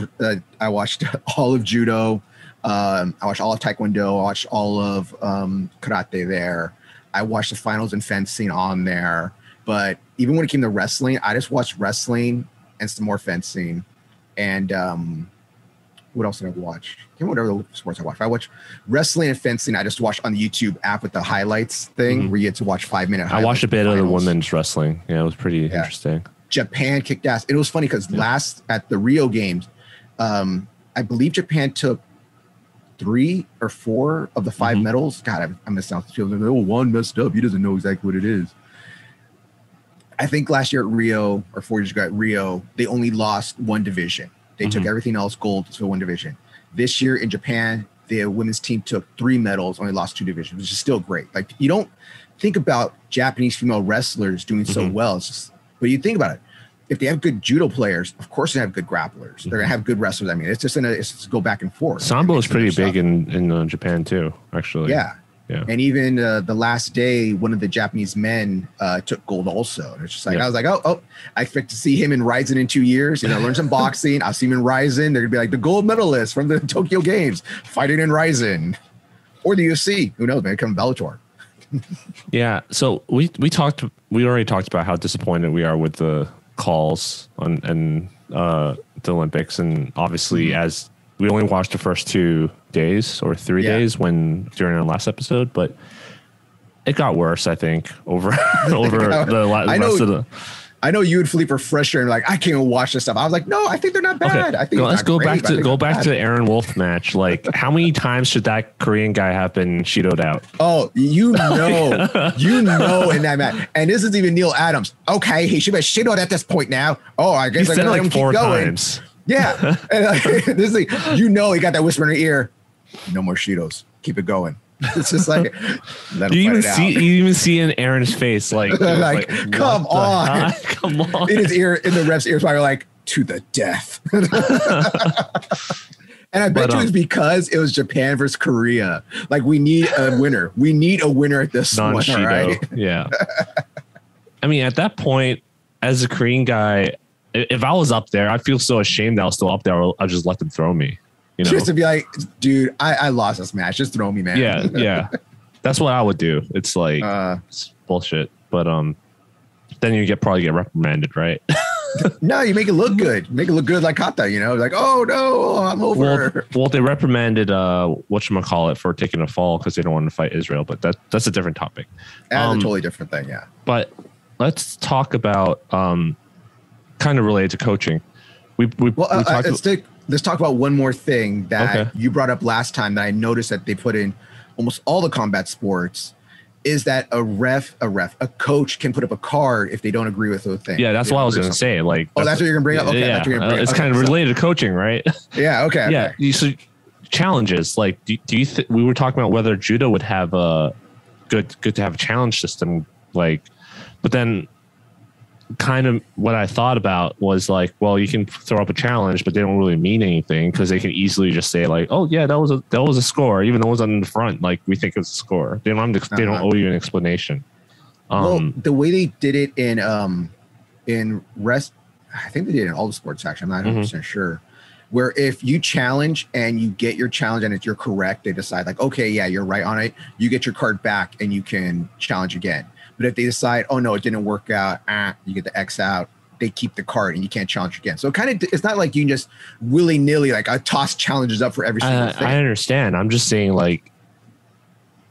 judo. I watched all of Taekwondo. I watched all of karate there. I watched the finals in fencing on there. But even when it came to wrestling, I just watched wrestling and some more fencing. And what else did I watch? I can't remember what other sports I watched. I watched wrestling and fencing. I just watched on the YouTube app with the highlights thing where you get to watch 5-minute highlights.
I watched a bit of the women's wrestling. Yeah, it was pretty interesting.
Japan kicked ass. It was funny because last at the Rio Games, I believe Japan took 3 or 4 of the 5 medals. God, I'm missing out. Oh, one messed up. He doesn't know exactly what it is. I think last year at Rio, or 4 years ago at Rio, they only lost 1 division. They took everything else gold to 1 division. This year in Japan, the women's team took 3 medals, only lost 2 divisions, which is still great. Like, you don't think about Japanese female wrestlers doing so well. It's just, but you think about it. If they have good judo players, of course they have good grapplers. They're gonna have good wrestlers. I mean, it's just go back and forth.
Sambo is pretty big in Japan too, actually.
Yeah. And even the last day, one of the Japanese men took gold also. And it's just like, I was like, oh, I expect to see him in Rizin in 2 years. You know, learn some boxing. I'll see him in Rizin. They're going to be like the gold medalist from the Tokyo Games fighting in Rizin. Or the UFC. Who knows? Maybe come Bellator.
Yeah. So we already talked about how disappointed we are with the calls and the Olympics. And obviously, as we only watched the first 2 days or 3 days during our last episode, but it got worse, I think, over the rest of the. I
know you and Philippe are frustrated. Like, I can't even watch this stuff. I was like, no, I think they're not bad.
Okay.
I think
let's go back to the Aaron Wolf match. Like, how many times should that Korean guy have been Shido'd out?
Oh, in that match. And this is even Neil Adams. Okay, he should be Shido'd at this point now. Oh, I guess
he said like 4 times.
Yeah. And this is like, he got that whisper in her ear. No more Shidos. Keep it going. It's just like,
you even see in Aaron's face, like,
like come on.
Come on.
In his ear, in the ref's ears, probably like, to the death. And I bet you it's because it was Japan versus Korea. Like, we need a winner. We need a winner at this one, right?
Yeah. I mean, at that point, as a Korean guy, if I was up there, I'd feel so ashamed that I was still up there. I'd just let them throw me. You know?
Just to be like, dude, I lost this match. Just throw me, man.
Yeah. That's what I would do. It's like, it's bullshit. But then you probably get reprimanded, right?
No, you make it look good. Make it look good like Kata, you know? Like, oh, no, I'm over.
Well, they reprimanded whatchamacallit for taking a fall because they don't want to fight Israel. But that's a different topic.
That's a totally different thing, yeah.
But let's talk about kind of related to coaching.
Let's talk about one more thing that you brought up last time that I noticed that they put in almost all the combat sports is that a coach can put up a card if they don't agree with the thing.
Yeah, that's what I was going to say. Like,
that's what you're going to bring up? Okay,
yeah. It's kind of related to coaching, right?
Yeah, okay.
Yeah, so challenges. Like, do you we were talking about whether judo would have a good to have a challenge system, like, but then kind of what I thought about was like, well, you can throw up a challenge, but they don't really mean anything because they can easily just say like, oh yeah, that was a score, even though it was on the front. Like, we think it's a score. They don't owe you an explanation.
Well, the way they did it in rest, I think they did it in all the sports actually. I'm not 100% sure. Where if you challenge and you get your challenge and if you're correct, they decide like, okay, yeah, you're right on it. You get your card back and you can challenge again. But if they decide, oh no, it didn't work out, you get the X out, they keep the card and you can't challenge again. So it's not like you can just willy-nilly, like I toss challenges up for every single thing.
I understand. I'm just saying, like,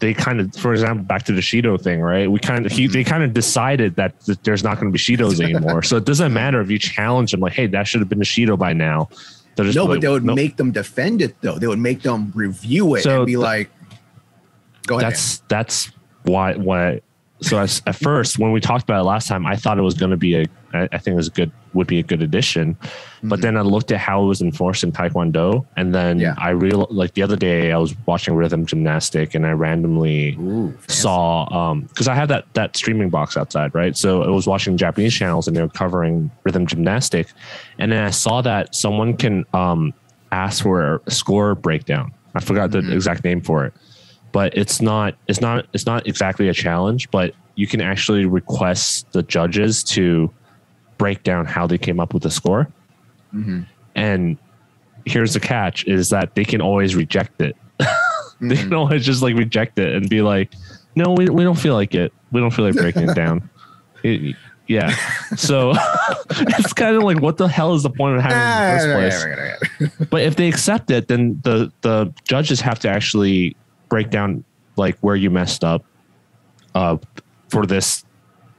they kind of, for example, back to the Shido thing, right? They kind of decided that there's not going to be Shidos anymore. So it doesn't matter if you challenge them, like, hey, that should have been a Shido by now.
But they would make them defend it though. They would make them review it and be like, go ahead.
That's why. So at first, when we talked about it last time, I thought it was going to be I think it would be a good addition. But then I looked at how it was enforced in Taekwondo, and then I realized, like, the other day I was watching rhythm gymnastic, and I randomly saw because I have that streaming box outside, right? So I was watching Japanese channels, and they were covering rhythm gymnastic, and then I saw that someone can ask for a score breakdown. I forgot the exact name for it. But it's not exactly a challenge, but you can actually request the judges to break down how they came up with the score. And here's the catch is that they can always reject it. They can always just like reject it and be like, no, we don't feel like it. We don't feel like breaking it down. Yeah. So it's kind of like, what the hell is the point of having it in the first place? But if they accept it, then the judges have to actually break down like where you messed up. For this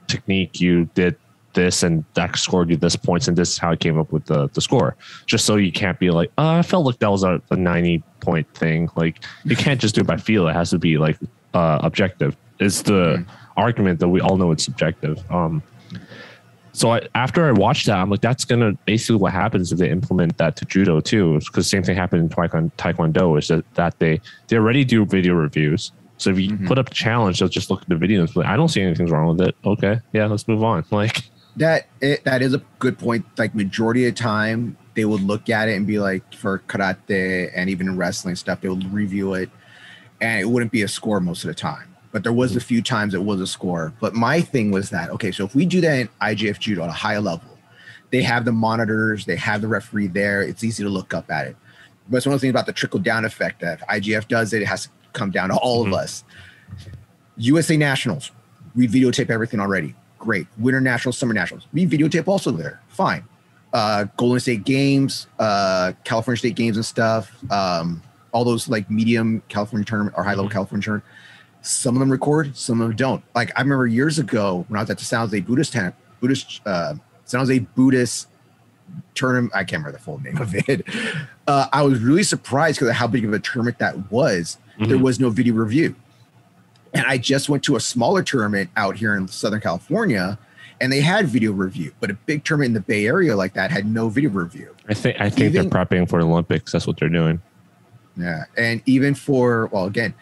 technique, you did this and that scored you this points, and this is how I came up with the score. Just so you can't be like, I felt like that was a 90-point thing. Like, you can't just do it by feel. It has to be like objective. It's the argument that we all know it's subjective. So after I watched that, I'm like, that's gonna basically what happens if they implement that to judo too. Because the same thing happened in Taekwondo is that they already do video reviews. So if you put up a challenge, they'll just look at the video and be like, I don't see anything wrong with it. Okay, yeah, let's move on. Like,
that is a good point. Like, majority of the time, they would look at it and be like, for karate and even wrestling stuff, they would review it, and it wouldn't be a score most of the time. But there was a few times it was a score. But my thing was that, okay, so if we do that in IJF Judo at a high level, they have the monitors, they have the referee there, it's easy to look up at it. But it's one of the things about the trickle-down effect that if IGF does it, it has to come down to all of us. USA Nationals, we videotape everything already. Great. Winter Nationals, Summer Nationals, we videotape also there. Fine. Golden State Games, California State Games and stuff, all those like medium California tournament or high-level California tournament. Some of them record, some of them don't. Like, I remember years ago when I was at the San Jose Buddhist tournament. I can't remember the full name of it. I was really surprised because of how big of a tournament that was. There was no video review. And I just went to a smaller tournament out here in Southern California, and they had video review. But a big tournament in the Bay Area like that had no video review.
I think they're prepping for the Olympics. That's what they're doing.
Yeah, and even for, well, again,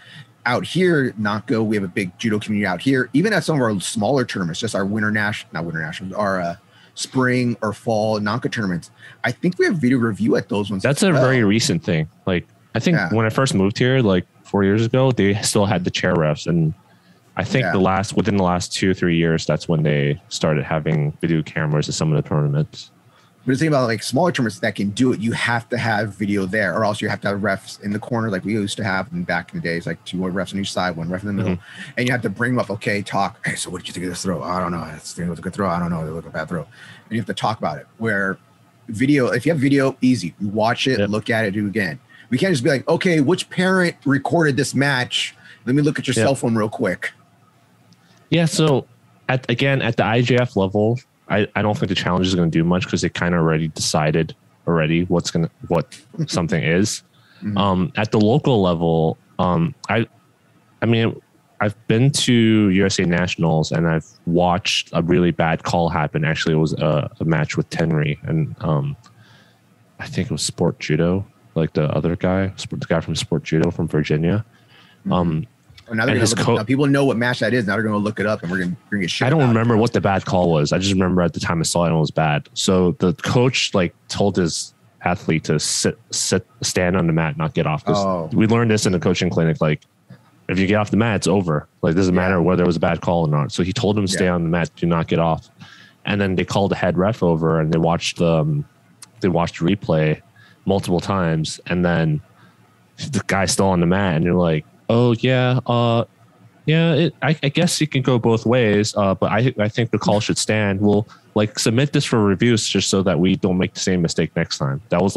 out here, Nanko, we have a big judo community out here. Even at some of our smaller tournaments, just our not winter nationals, our spring or fall Nanko tournaments, I think we have video review at those ones.
That's a very recent thing. Like, I think when I first moved here, like 4 years ago, they still had the chair refs, and I think within the last 2 or 3 years, that's when they started having video cameras at some of the tournaments.
But the thing about like smaller tournaments that can do it, you have to have video there, or else you have to have refs in the corner like we used to have back in the days, like 2 refs on each side, 1 ref in the middle, and you have to bring them up. Okay, talk. Hey, so what did you think of this throw? I don't know. It was a good throw. I don't know. It looked a bad throw. And you have to talk about it. Where video, if you have video, easy. You watch it, look at it, do it again. We can't just be like, okay, which parent recorded this match? Let me look at your cell phone real quick.
Yeah. So at the IJF level, I don't think the challenge is going to do much because they kind of already decided what something is. At the local level, I mean, I've been to USA Nationals and I've watched a really bad call happen. Actually, it was a match with Tenry and I think it was Sport Judo, like the other guy, the guy from Sport Judo from Virginia.
Now people know what match that is. Now they're going to look it up, and we're going to bring it.
I don't remember what the bad call was. I just remember at the time I saw it, and it was bad. So the coach like told his athlete to stand on the mat, not get off. We learned this in the coaching clinic. Like, if you get off the mat, it's over. Like, it doesn't matter whether it was a bad call or not. So he told him to stay on the mat, do not get off. And then they called the head ref over, and they watched the replay multiple times, and then the guy's still on the mat, and they're like, oh yeah, I guess it can go both ways, but I think the call should stand. We'll like submit this for reviews just so that we don't make the same mistake next time. That was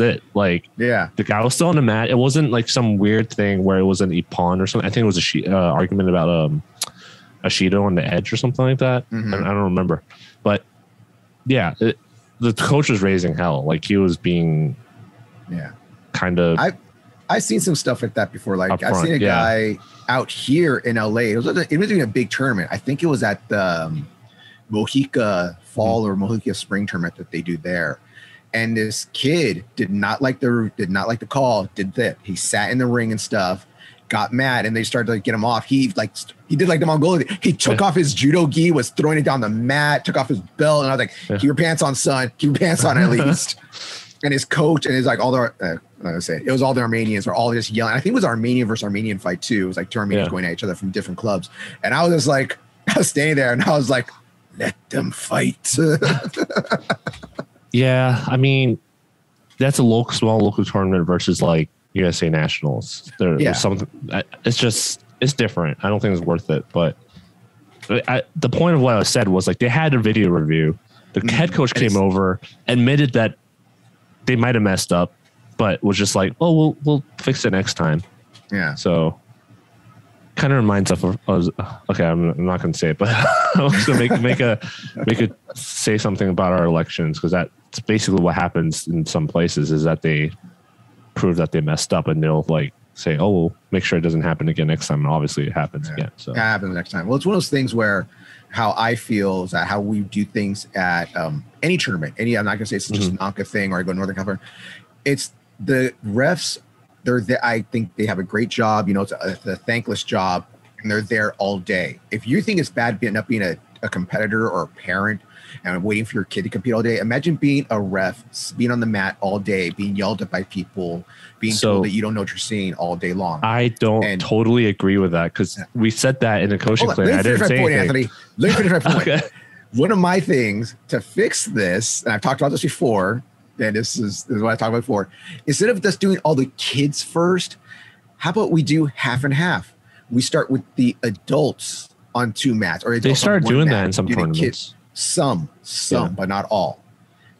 it. Like, the guy was still on the mat. It wasn't like some weird thing where it was an ippon or something. I think it was a argument about a Shido on the edge or something like that. I don't remember, but yeah, the coach was raising hell. Like, he was being kind of.
I've seen some stuff like that before. Like, I've seen a guy out here in LA. It was even a big tournament. I think it was at the Mojica Fall or Mojica Spring tournament that they do there. And this kid did not like the call. He sat in the ring and stuff, got mad, and they started to get him off. He did like the Mongolian. He took off his judo gi, was throwing it down the mat, took off his belt, and I was like, "Keep your pants on, son. Keep your pants on at least." And his coach and his like all the it was all the Armenians were all just yelling. I think it was Armenian versus Armenian fight too. It was like 2 Armenians going at each other from different clubs. And I was just like, I was standing there and I was like, let them fight.
Yeah, I mean, that's a small local tournament versus like USA Nationals. There's something. It's different. I don't think it's worth it. But the point of what I said was like they had a video review. The head coach came over, admitted that they might have messed up, but was just like, "Oh, we'll fix it next time."
Yeah.
So, kind of reminds us of. Okay, I'm not going to say it, but I was going to make a say something about our elections because that's basically what happens in some places is that they prove that they messed up and they'll like say, "Oh, we'll make sure it doesn't happen again next time." And obviously, it happens again. So
it happens next time. Well, it's one of those things where how I feel is that how we do things at any tournament. I'm not going to say it's just an Anka thing or I go to Northern California. It's the refs. I think they have a great job. You know, it's a thankless job, and they're there all day. If you think it's bad not being a competitor or a parent and waiting for your kid to compete all day, imagine being a ref, being on the mat all day, being yelled at by people, being told that you don't know what you're seeing all day long.
I don't totally agree with that because we said that in the coaching clinic. I didn't say anything.
Anthony. Let me finish my point. Okay. One of my things to fix this, and I've talked about this before, and this is what I talked about before, instead of just doing all the kids first, how about we do half and half? We start with the adults on 2 mats. Or
they started doing that in some tournaments.
Some, but not all.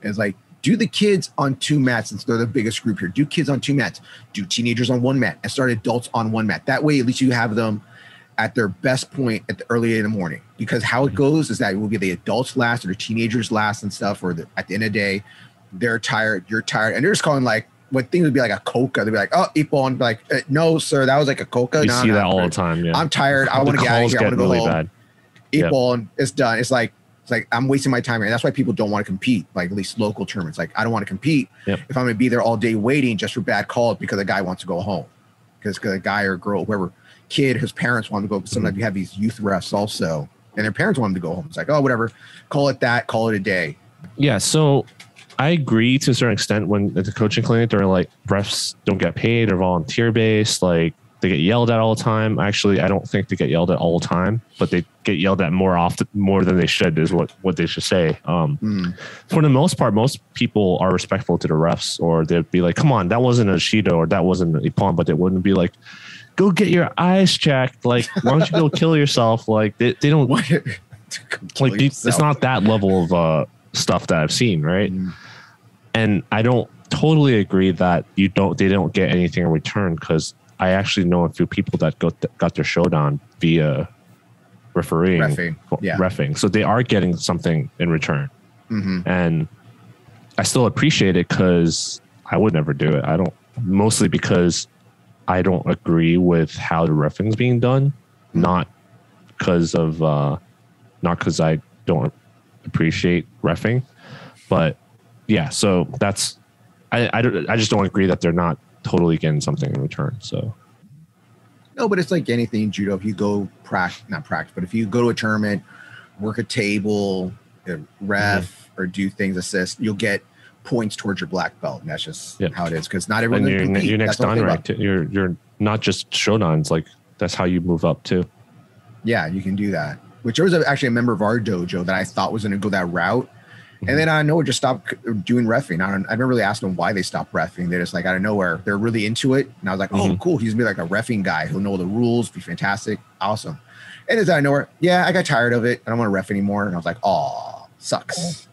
And it's like, do the kids on 2 mats since they're the biggest group here. Do kids on 2 mats. Do teenagers on 1 mat and start adults on 1 mat. That way, at least you have them at their best point at the early in the morning. Because how it goes is that it will be the adults last or the teenagers last and stuff. Or at the end of the day, they're tired, you're tired. And they're just calling like, what thing would be like a coca. They'd be like, oh, Ippon. Like, no, sir, that was like a coca.
You see that all the time. Yeah.
I'm tired. I want to get out of here. I want to go really home. Ippon, it's done. It's like I'm wasting my time here. And that's why people don't want to compete, like at least local tournaments. Like, I don't want to compete if I'm going to be there all day waiting just for bad calls because a guy wants to go home. because a guy or girl, whoever, kid, his parents want to go. Sometimes you have these youth refs also, and their parents want them to go home. It's like, oh, whatever, call it that, call it a day.
Yeah. So I agree to a certain extent when at the coaching clinic, they're like, refs don't get paid or volunteer based. Like they get yelled at all the time. Actually, I don't think they get yelled at all the time, but they get yelled at more than they should is what they should say. For the most part, most people are respectful to the refs, or they'd be like, come on, that wasn't a Shido or that wasn't a Ippon, but they wouldn't be like, go get your eyes checked. Like, why don't you go kill yourself? Like they don't like it's not that level of stuff that I've seen, right? And I don't totally agree that they don't get anything in return, because I actually know a few people that got their showdown via reffing. So they are getting something in return. And I still appreciate it, because I would never do it. Mostly because I don't agree with how the reffing is being done, not because I don't appreciate reffing, but yeah. So that's I just don't agree that they're not totally getting something in return. So
no, but it's like anything in judo. If you go not practice, but if you go to a tournament, work a table, ref, or do things, assist, you'll get points towards your black belt, and that's just how it is. Because not everyone.
And you're next on, right? You're not just showdowns. Like that's how you move up too. Yeah,
you can do that. Which there was actually a member of our dojo that I thought was going to go that route. And then out of nowhere, just stopped doing reffing. I never really asked them why they stopped reffing. They're just like, out of nowhere, they're really into it. And I was like, oh, cool. He's going to be like a reffing guy. He'll know the rules, be fantastic. Awesome. And it's out of nowhere. Yeah, I got tired of it. I don't want to ref anymore. And I was like, oh, sucks.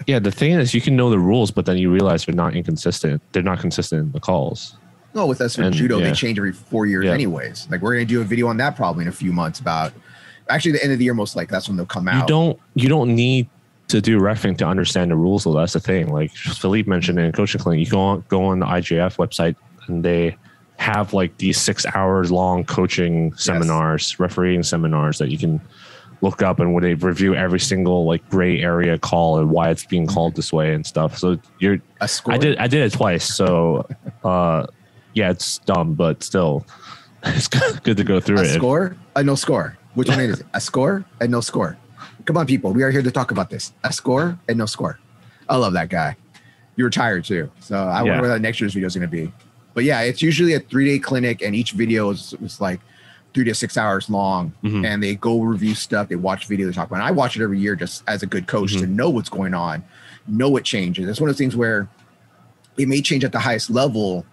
Yeah, the thing is, you can know the rules, but then you realize they're not inconsistent. They're not consistent in the calls.
No, with us in judo, they change every 4 years anyways. Like we're going to do a video on that probably in a few months about actually the end of the year, most likely. That's when they'll come out.
You don't need to do reffing to understand the rules, though. That's the thing. Like Philippe mentioned in coaching clinic, you go on the IJF website and they have like these 6 hours long coaching seminars, refereeing seminars that you can look up, and where they review every single like gray area call and why it's being called this way and stuff. So I did it twice. So yeah, it's dumb, but still it's good to go through it.
A score? A no score. Which one is it? A score and no score. Come on, people. We are here to talk about this. A score and no score. I love that guy. You retired too. So I wonder what that next year's video is going to be. But yeah, it's usually a 3-day clinic, and each video is like 3 to 6 hours long. And they go review stuff. They watch video. They talk about it. I watch it every year just as a good coach to know what's going on, know what changes. It's one of those things where it may change at the highest level,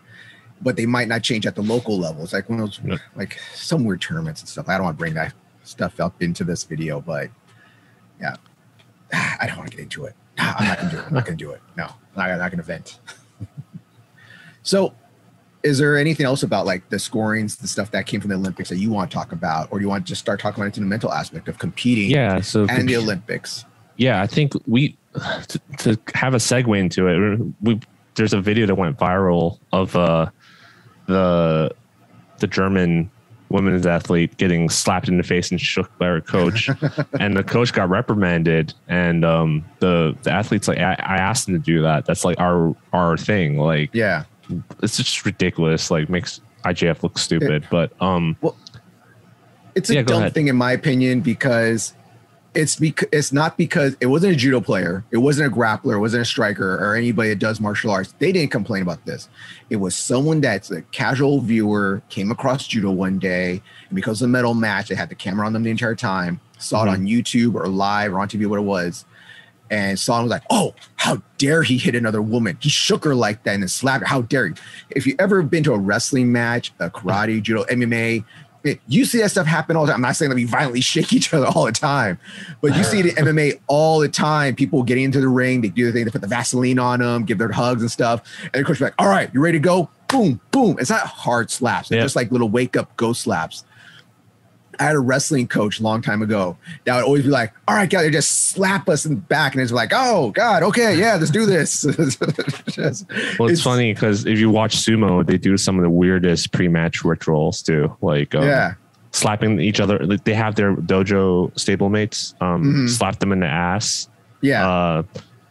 but they might not change at the local level. It's like one of those like some weird tournaments and stuff. I don't want to bring that stuff up into this video, but yeah, I don't want to get into it. I'm not going to do it. I'm not going to do it. No, I'm not going to vent. So is there anything else about like the scorings, the stuff that came from the Olympics that you want to talk about, or do you want to just start talking about it in the mental aspect of competing and the Olympics? Yeah,
I think to have a segue into it, there's a video that went viral of the German women's athlete getting slapped in the face and shook by her coach, and the coach got reprimanded. And the athlete's like, I asked him to do that. That's like our thing. Like, yeah, it's just ridiculous. Like, makes IJF look stupid. But
well, it's a dumb thing in my opinion, because it's not because it wasn't a judo player, it wasn't a grappler, it wasn't a striker or anybody that does martial arts. They didn't complain about this. It was someone that's a casual viewer, came across judo one day, and because of the medal match, they had the camera on them the entire time, saw it on YouTube or live or on TV, what it was, and saw it and was like, oh, how dare he hit another woman? He shook her like that and then slapped her. How dare he? If you ever been to a wrestling match, a karate, judo, MMA, you see that stuff happen all the time. I'm not saying that we violently shake each other all the time, but you see it in MMA all the time. People getting into the ring, they do the thing, they put the Vaseline on them, give their hugs and stuff. And the coach will be like, all right, you ready to go? Boom, boom. It's not hard slaps. It's just like little wake up ghost slaps. I had a wrestling coach a long time ago that would always be like, all right, guys, just slap us in the back. And it's like, oh, God, okay, yeah, let's do this.
Well, it's funny because if you watch sumo, they do some of the weirdest pre-match rituals too. Like slapping each other. Like they have their dojo stablemates, slap them in the ass. Yeah.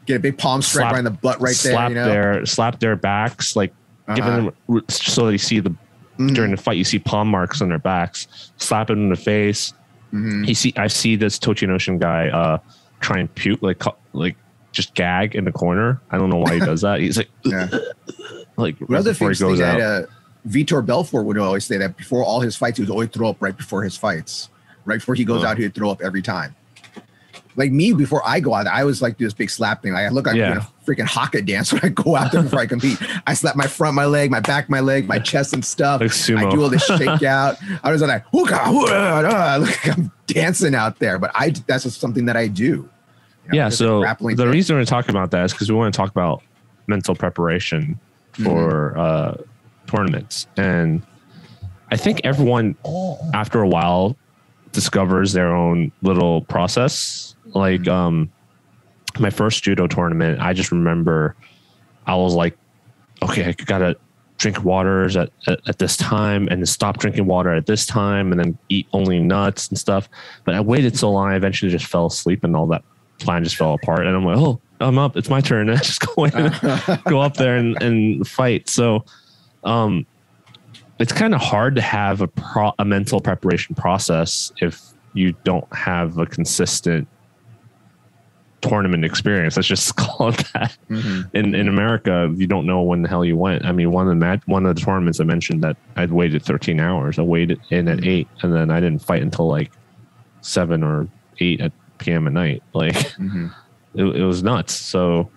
Get a big palm strike right in the butt right there.
Slap their backs, like giving them so they see the during the fight, you see palm marks on their backs, slap him in the face. I see this Tochinoshin guy try and puke, like just gag in the corner. I don't know why he does that. He's like, like right before he goes out.
Vitor Belfort would always say that before all his fights, he would always throw up right before his fights. Right before he goes out, he would throw up every time. Like me, before I go out, I always like do this big slap thing. Like I look like I'm doing a freaking haka dance when I go out there before I compete. I slap my front, my leg, my back, my leg, my chest and stuff.
Like sumo.
I do all this shake out. I was like, look like I'm dancing out there. But that's just something that I do.
You know, so the reason we're talking about that is because we want to talk about mental preparation for tournaments. And I think everyone, after a while, discovers their own little process. Like my first judo tournament, I just remember I was like, okay, I gotta drink waters at this time and then stop drinking water at this time and then eat only nuts and stuff. But I waited so long, I eventually just fell asleep and all that plan just fell apart. And I'm like, oh, I'm up. It's my turn. And I just go up there and fight. So it's kind of hard to have a mental preparation process if you don't have a consistent tournament experience. Let's just call it that. In America, you don't know when the hell you went. I mean, one of the tournaments I mentioned that I'd waited 13 hours. I waited in at 8, and then I didn't fight until like 7 or 8 p.m. at night. Like it was nuts. So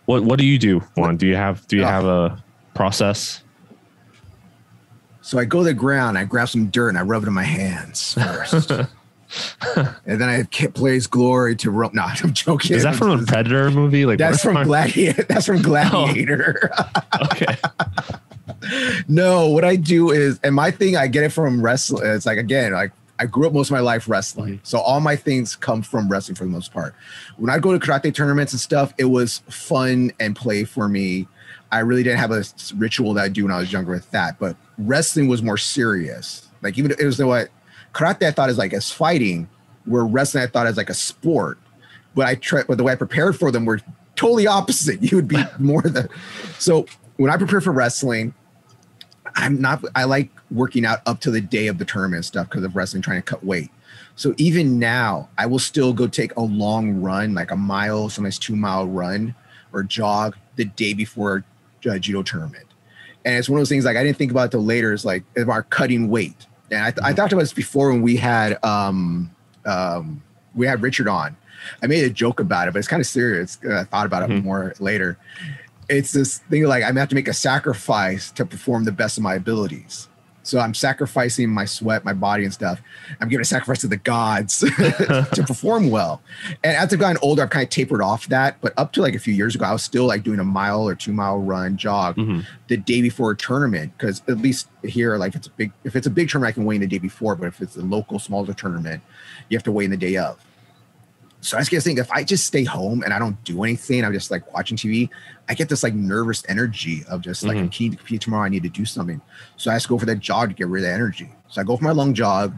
what do you do, Juan? Do you have a process?
So I go to the ground, I grab some dirt and I rub it in my hands first. And then I plays glory to rope. No, I'm joking.
Is that from a Predator movie? Like
that's from Gladiator. That's from Gladiator.
Oh. Okay.
No, what I do is, and my thing, I get it from wrestling. It's like, again, like I grew up most of my life wrestling. So all my things come from wrestling for the most part. When I go to karate tournaments and stuff, it was fun and play for me. I really didn't have a ritual that I do when I was younger with that, but wrestling was more serious. Like even it was what karate I thought is like as fighting, where wrestling I thought as like a sport. But the way I prepared for them were totally opposite. You would be more so when I prepare for wrestling, I like working out up to the day of the tournament and stuff because of wrestling, trying to cut weight. So even now, I will still go take a long run, like a mile, sometimes 2-mile run or jog the day before a judo tournament. And it's one of those things like I didn't think about it till later. It's like about cutting weight. And I talked about this before when we had Richard on. I made a joke about it, but it's kind of serious. I thought about it more later. It's this thing like I'm gonna have to make a sacrifice to perform the best of my abilities. So I'm sacrificing my sweat, my body and stuff. I'm giving a sacrifice to the gods to perform well. And as I've gotten older, I've kind of tapered off that. But up to like a few years ago, I was still like doing a 1 or 2-mile run jog the day before a tournament. Because at least here, like if it's a big tournament, I can weigh in the day before. But if it's a local, smaller tournament, you have to weigh in the day of. So I was gonna think if I just stay home and I don't do anything, I'm just like watching TV, I get this like nervous energy of just like I'm keen to compete tomorrow. I need to do something. So I just go for that jog to get rid of that energy. So I go for my long jog.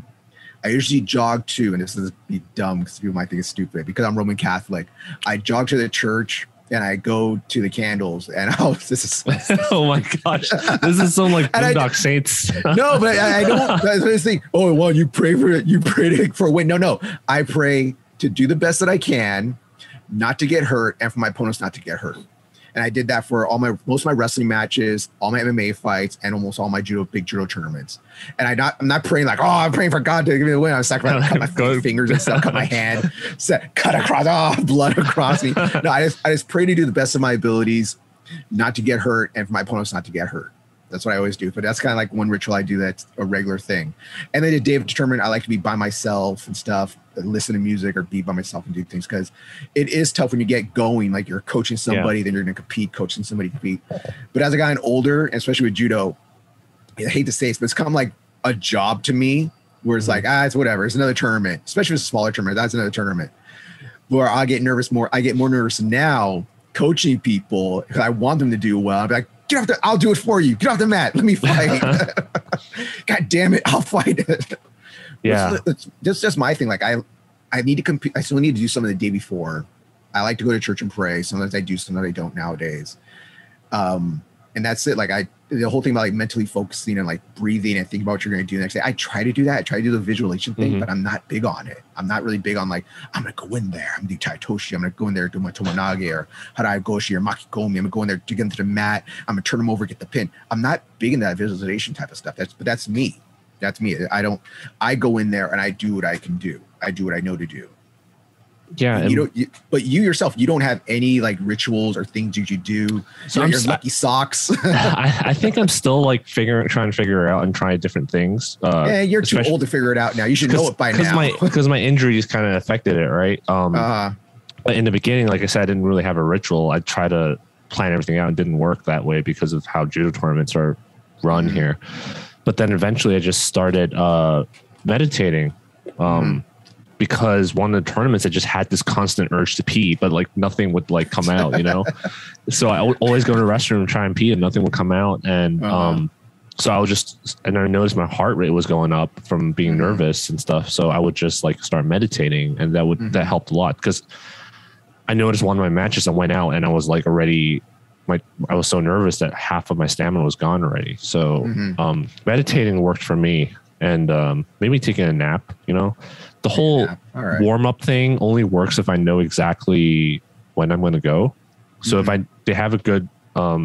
I usually jog too, and this is be dumb because people might think it's stupid because I'm Roman Catholic. I jog to the church and I go to the candles and
oh my gosh, this is so like Boondock Saints.
No, but I don't. That's the thing. Oh, well, you pray for it. You pray for a win. No, I pray to do the best that I can, not to get hurt, and for my opponents not to get hurt. And I did that for most of my wrestling matches, all my MMA fights, and almost all my big judo tournaments. And I'm not praying like, oh, I'm praying for God to give me the win. I'm sacrificing, cut my fingers and stuff, cut my hand, cut across, blood across me. No, I just pray to do the best of my abilities, not to get hurt, and for my opponents not to get hurt. That's what I always do. But that's kind of like one ritual I do that's a regular thing. And then the day of the tournament, I like to be by myself and stuff, listen to music or be by myself and do things because it is tough when you get going. Like you're coaching somebody, then you're going to compete, coaching somebody to compete. But as I got older, especially with judo, I hate to say it, but it's kind of like a job to me where it's like, it's whatever. It's another tournament, especially if it's a smaller tournament. That's another tournament where I get more nervous now coaching people because I want them to do well. I'll be like, I'll do it for you. Get off the mat. Let me fight. God damn it. I'll fight it.
Yeah.
That's just my thing. Like I need to compete. I still need to do something the day before. I like to go to church and pray. Sometimes I do, sometimes I don't nowadays. And that's it. Like the whole thing about like mentally focusing and like breathing and thinking about what you're going to do the next day. I try to do that. I try to do the visualization thing, but I'm not big on it. I'm not really big on like, I'm going to go in there. I'm going to do Taitoshi. I'm going to go in there, do my Tomonage or Harai Goshi or Makikomi. I'm going to go in there to get into the mat. I'm going to turn them over, get the pin. I'm not big in that visualization type of stuff. But that's me. That's me. I go in there and I do what I can do. I do what I know to do.
Yeah,
but you yourself, you don't have any like rituals or things you do. So your lucky socks.
I think I'm still like trying to figure it out and try different things.
Yeah, you're too old to figure it out now. You should know it by now.
Because my injuries kind of affected it, right? But in the beginning, like I said, I didn't really have a ritual. I tried to plan everything out and didn't work that way because of how judo tournaments are run here. But then eventually I just started meditating. Because one of the tournaments I just had this constant urge to pee, but like nothing would like come out, you know? So I would always go to the restroom and try and pee and nothing would come out. And so I was and I noticed my heart rate was going up from being nervous and stuff. So I would just like start meditating, and that helped a lot, because I noticed one of my matches I went out and I was like already I was so nervous that half of my stamina was gone already. So meditating worked for me, and maybe taking a nap, you know? The whole warm-up thing only works if I know exactly when I'm going to go. So if they have a good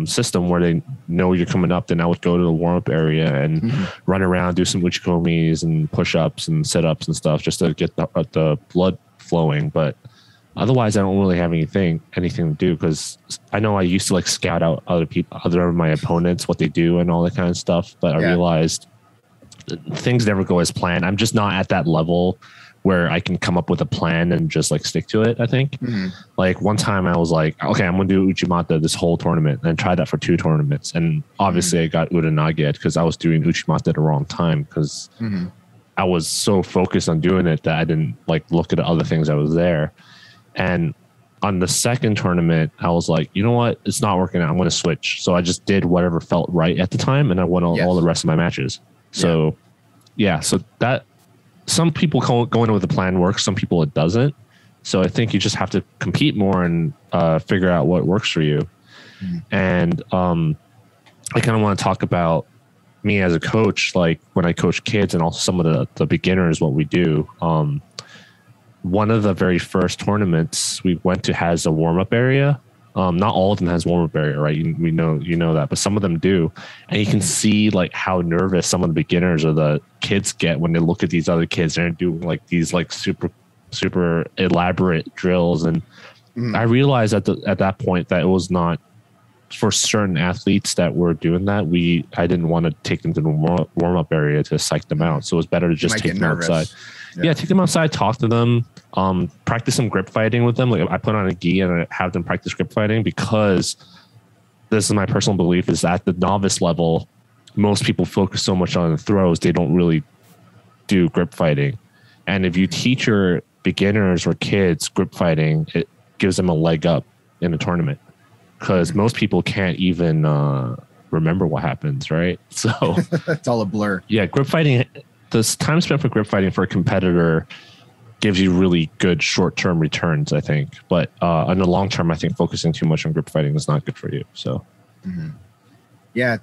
system where they know you're coming up, then I would go to the warm-up area and run around, do some uchikomis and push-ups and sit-ups and stuff just to get the blood flowing. But otherwise, I don't really have anything to do, because I know I used to like scout out other of my opponents, what they do and all that kind of stuff. But I realized things never go as planned. I'm just not at that level where I can come up with a plan and just like stick to it, I think. Like one time I was like, okay, I'm going to do Uchimata this whole tournament, and tried that for 2 tournaments. And obviously I got Uranage because I was doing Uchimata at the wrong time, because I was so focused on doing it that I didn't like look at the other things that was there. And on the second tournament, I was like, you know what? It's not working out. I'm going to switch. So I just did whatever felt right at the time, and I won all the rest of my matches. So so that some people going in with a plan works, some people it doesn't. So I think you just have to compete more and figure out what works for you. And I kind of want to talk about me as a coach, like when I coach kids and also some of the beginners, what we do. One of the very first tournaments we went to has a warm-up area. Not all of them has warm-up area, right? You know that, but some of them do. And you can see like how nervous some of the beginners or the kids get when they look at these other kids and they're doing like these like super, super elaborate drills. And I realized at that point that it was not for certain athletes that were doing that. I didn't want to take them to the warm-up area to psych them out. So it was better to just take them outside. Yeah, take them outside, talk to them, practice some grip fighting with them. Like I put on a gi and I have them practice grip fighting, because this is my personal belief, is that at the novice level, most people focus so much on the throws, they don't really do grip fighting. And if you teach your beginners or kids grip fighting, it gives them a leg up in a tournament, because most people can't even remember what happens, right? So
it's all a blur.
Yeah, grip fighting, the time spent for grip fighting for a competitor gives you really good short-term returns, I think. But in the long term, I think focusing too much on grip fighting is not good for you. So,
yeah,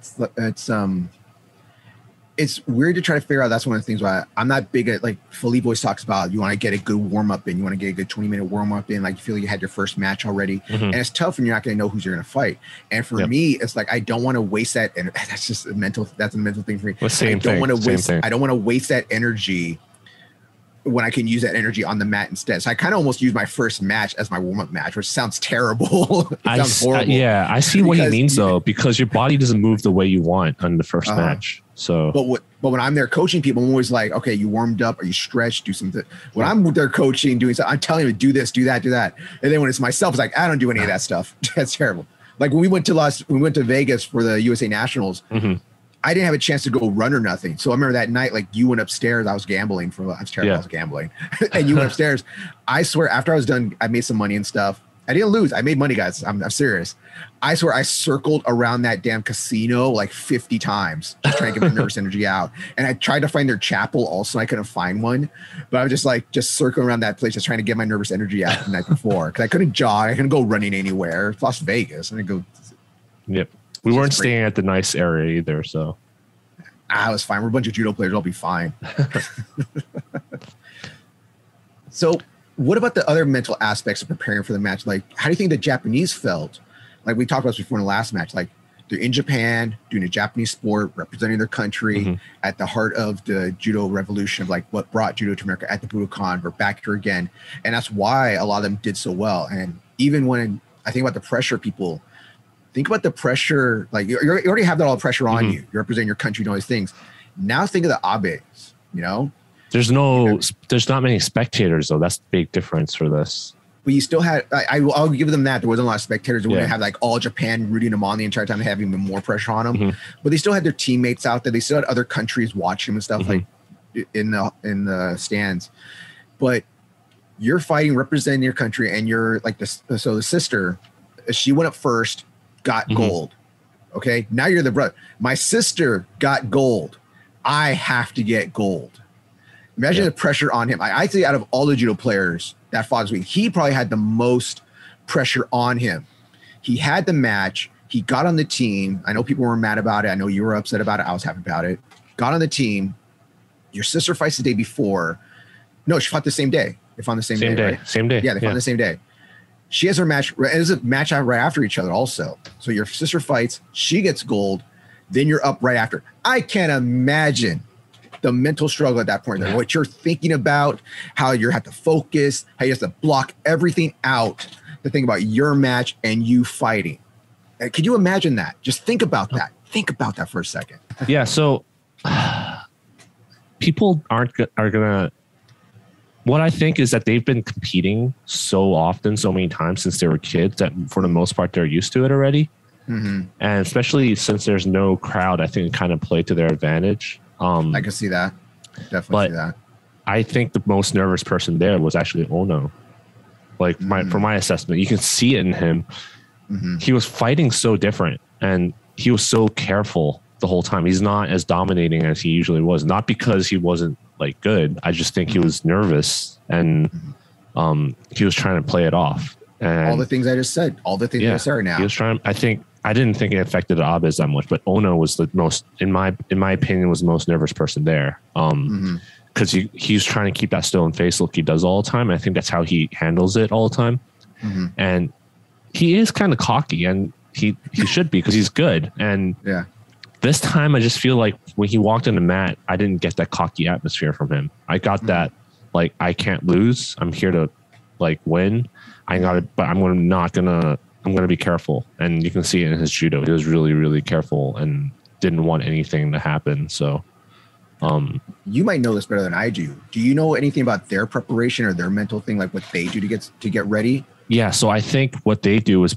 it's weird to try to figure out. That's one of the things why I'm not big at, like Philippe always talks about, you want to get a good warm-up in, you want to get a good 20-minute warm-up in, like you feel like you had your first match already. And it's tough when you're not going to know who you're going to fight. And for me, it's like I don't want to waste that, and that's just a mental thing for me. I don't want to waste that energy when I can use that energy on the mat instead. So I kind of almost use my first match as my warm-up match, which sounds terrible. Sounds horrible.
Yeah, I see what he means though, because your body doesn't move the way you want on the first match. So,
but when I'm there coaching people, I'm always like, okay, you warmed up, or you stretched, do something. When I'm there coaching, doing something, I'm telling them to do this, do that, do that. And then when it's myself, it's like, I don't do any of that stuff. That's terrible. Like when we went to Vegas for the USA Nationals, I didn't have a chance to go run or nothing. So I remember that night, like you went upstairs. I was gambling I was terrible. I was gambling, and you went upstairs. I swear, after I was done, I made some money and stuff. I didn't lose. I made money, guys. I'm serious. I swear, I circled around that damn casino like 50 times, just trying to get my nervous energy out. And I tried to find their chapel also. I couldn't find one, but I was just circling around that place, just trying to get my nervous energy out the night before, because I couldn't jog. I couldn't go running anywhere. It's Las Vegas. I didn't go.
Yep. We weren't staying at the nice area either, so.
It was fine. We're a bunch of judo players. I'll be fine. So what about the other mental aspects of preparing for the match? Like, how do you think the Japanese felt? Like we talked about this before in the last match, like they're in Japan doing a Japanese sport, representing their country at the heart of the judo revolution of like what brought judo to America at the Budokan. We're back here again. And that's why a lot of them did so well. And even when I think about the pressure, people think about the pressure, like you already have that all the pressure on you. You're representing your country and all these things. Now think of the Abes, you know?
There's not many spectators though. That's the big difference for this.
But you still had, I'll give them that. There wasn't a lot of spectators. They wouldn't have like all Japan rooting them on the entire time, having even more pressure on them. But they still had their teammates out there. They still had other countries watching them and stuff like in the stands. But you're fighting, representing your country, and you're like the sister, she went up first, got gold. Okay, now you're the brother. My sister got gold. I have to get gold. Imagine the pressure on him. I say out of all the judo players that fought this week, he probably had the most pressure on him. He had the match. He got on the team. I know people were mad about it. I know you were upset about it. I was happy about it. Got on the team. Your sister fights the day before. No, she fought the same day. They fought the same day. Right?
Same day.
Yeah, they fought the same day. She has her match. It was a match out right after each other also. So your sister fights. She gets gold. Then you're up right after. I can't imagine the mental struggle at that point, like what you're thinking about, how you have to focus, how you have to block everything out to think about your match and you fighting. Could you imagine that? Just think about that. Think about that for a second.
Yeah. So people are gonna. What I think is that they've been competing so often, so many times since they were kids that for the most part they're used to it already. And especially since there's no crowd, I think it kind of played to their advantage.
I can see that. Definitely see that.
I think the most nervous person there was actually Ono. Like from my assessment, you can see it in him. He was fighting so different and he was so careful the whole time. He's not as dominating as he usually was, not because he wasn't like good. I just think he was nervous and he was trying to play it off. And
all the things I just said, all the things I said now.
He was trying. I didn't think it affected Abes that much, but Ono was the most, in my opinion, was the most nervous person there. Because he's trying to keep that stone face look he does all the time. I think that's how he handles it all the time. And he is kind of cocky, and he should be because he's good. And this time, I just feel like when he walked in the mat, I didn't get that cocky atmosphere from him. I got that like I can't lose. I'm here to like win. I'm gonna be careful, and you can see it in his judo. He was really, really careful and didn't want anything to happen. So,
you might know this better than I do. Do you know anything about their preparation or their mental thing, like what they do to get ready?
Yeah, so I think what they do is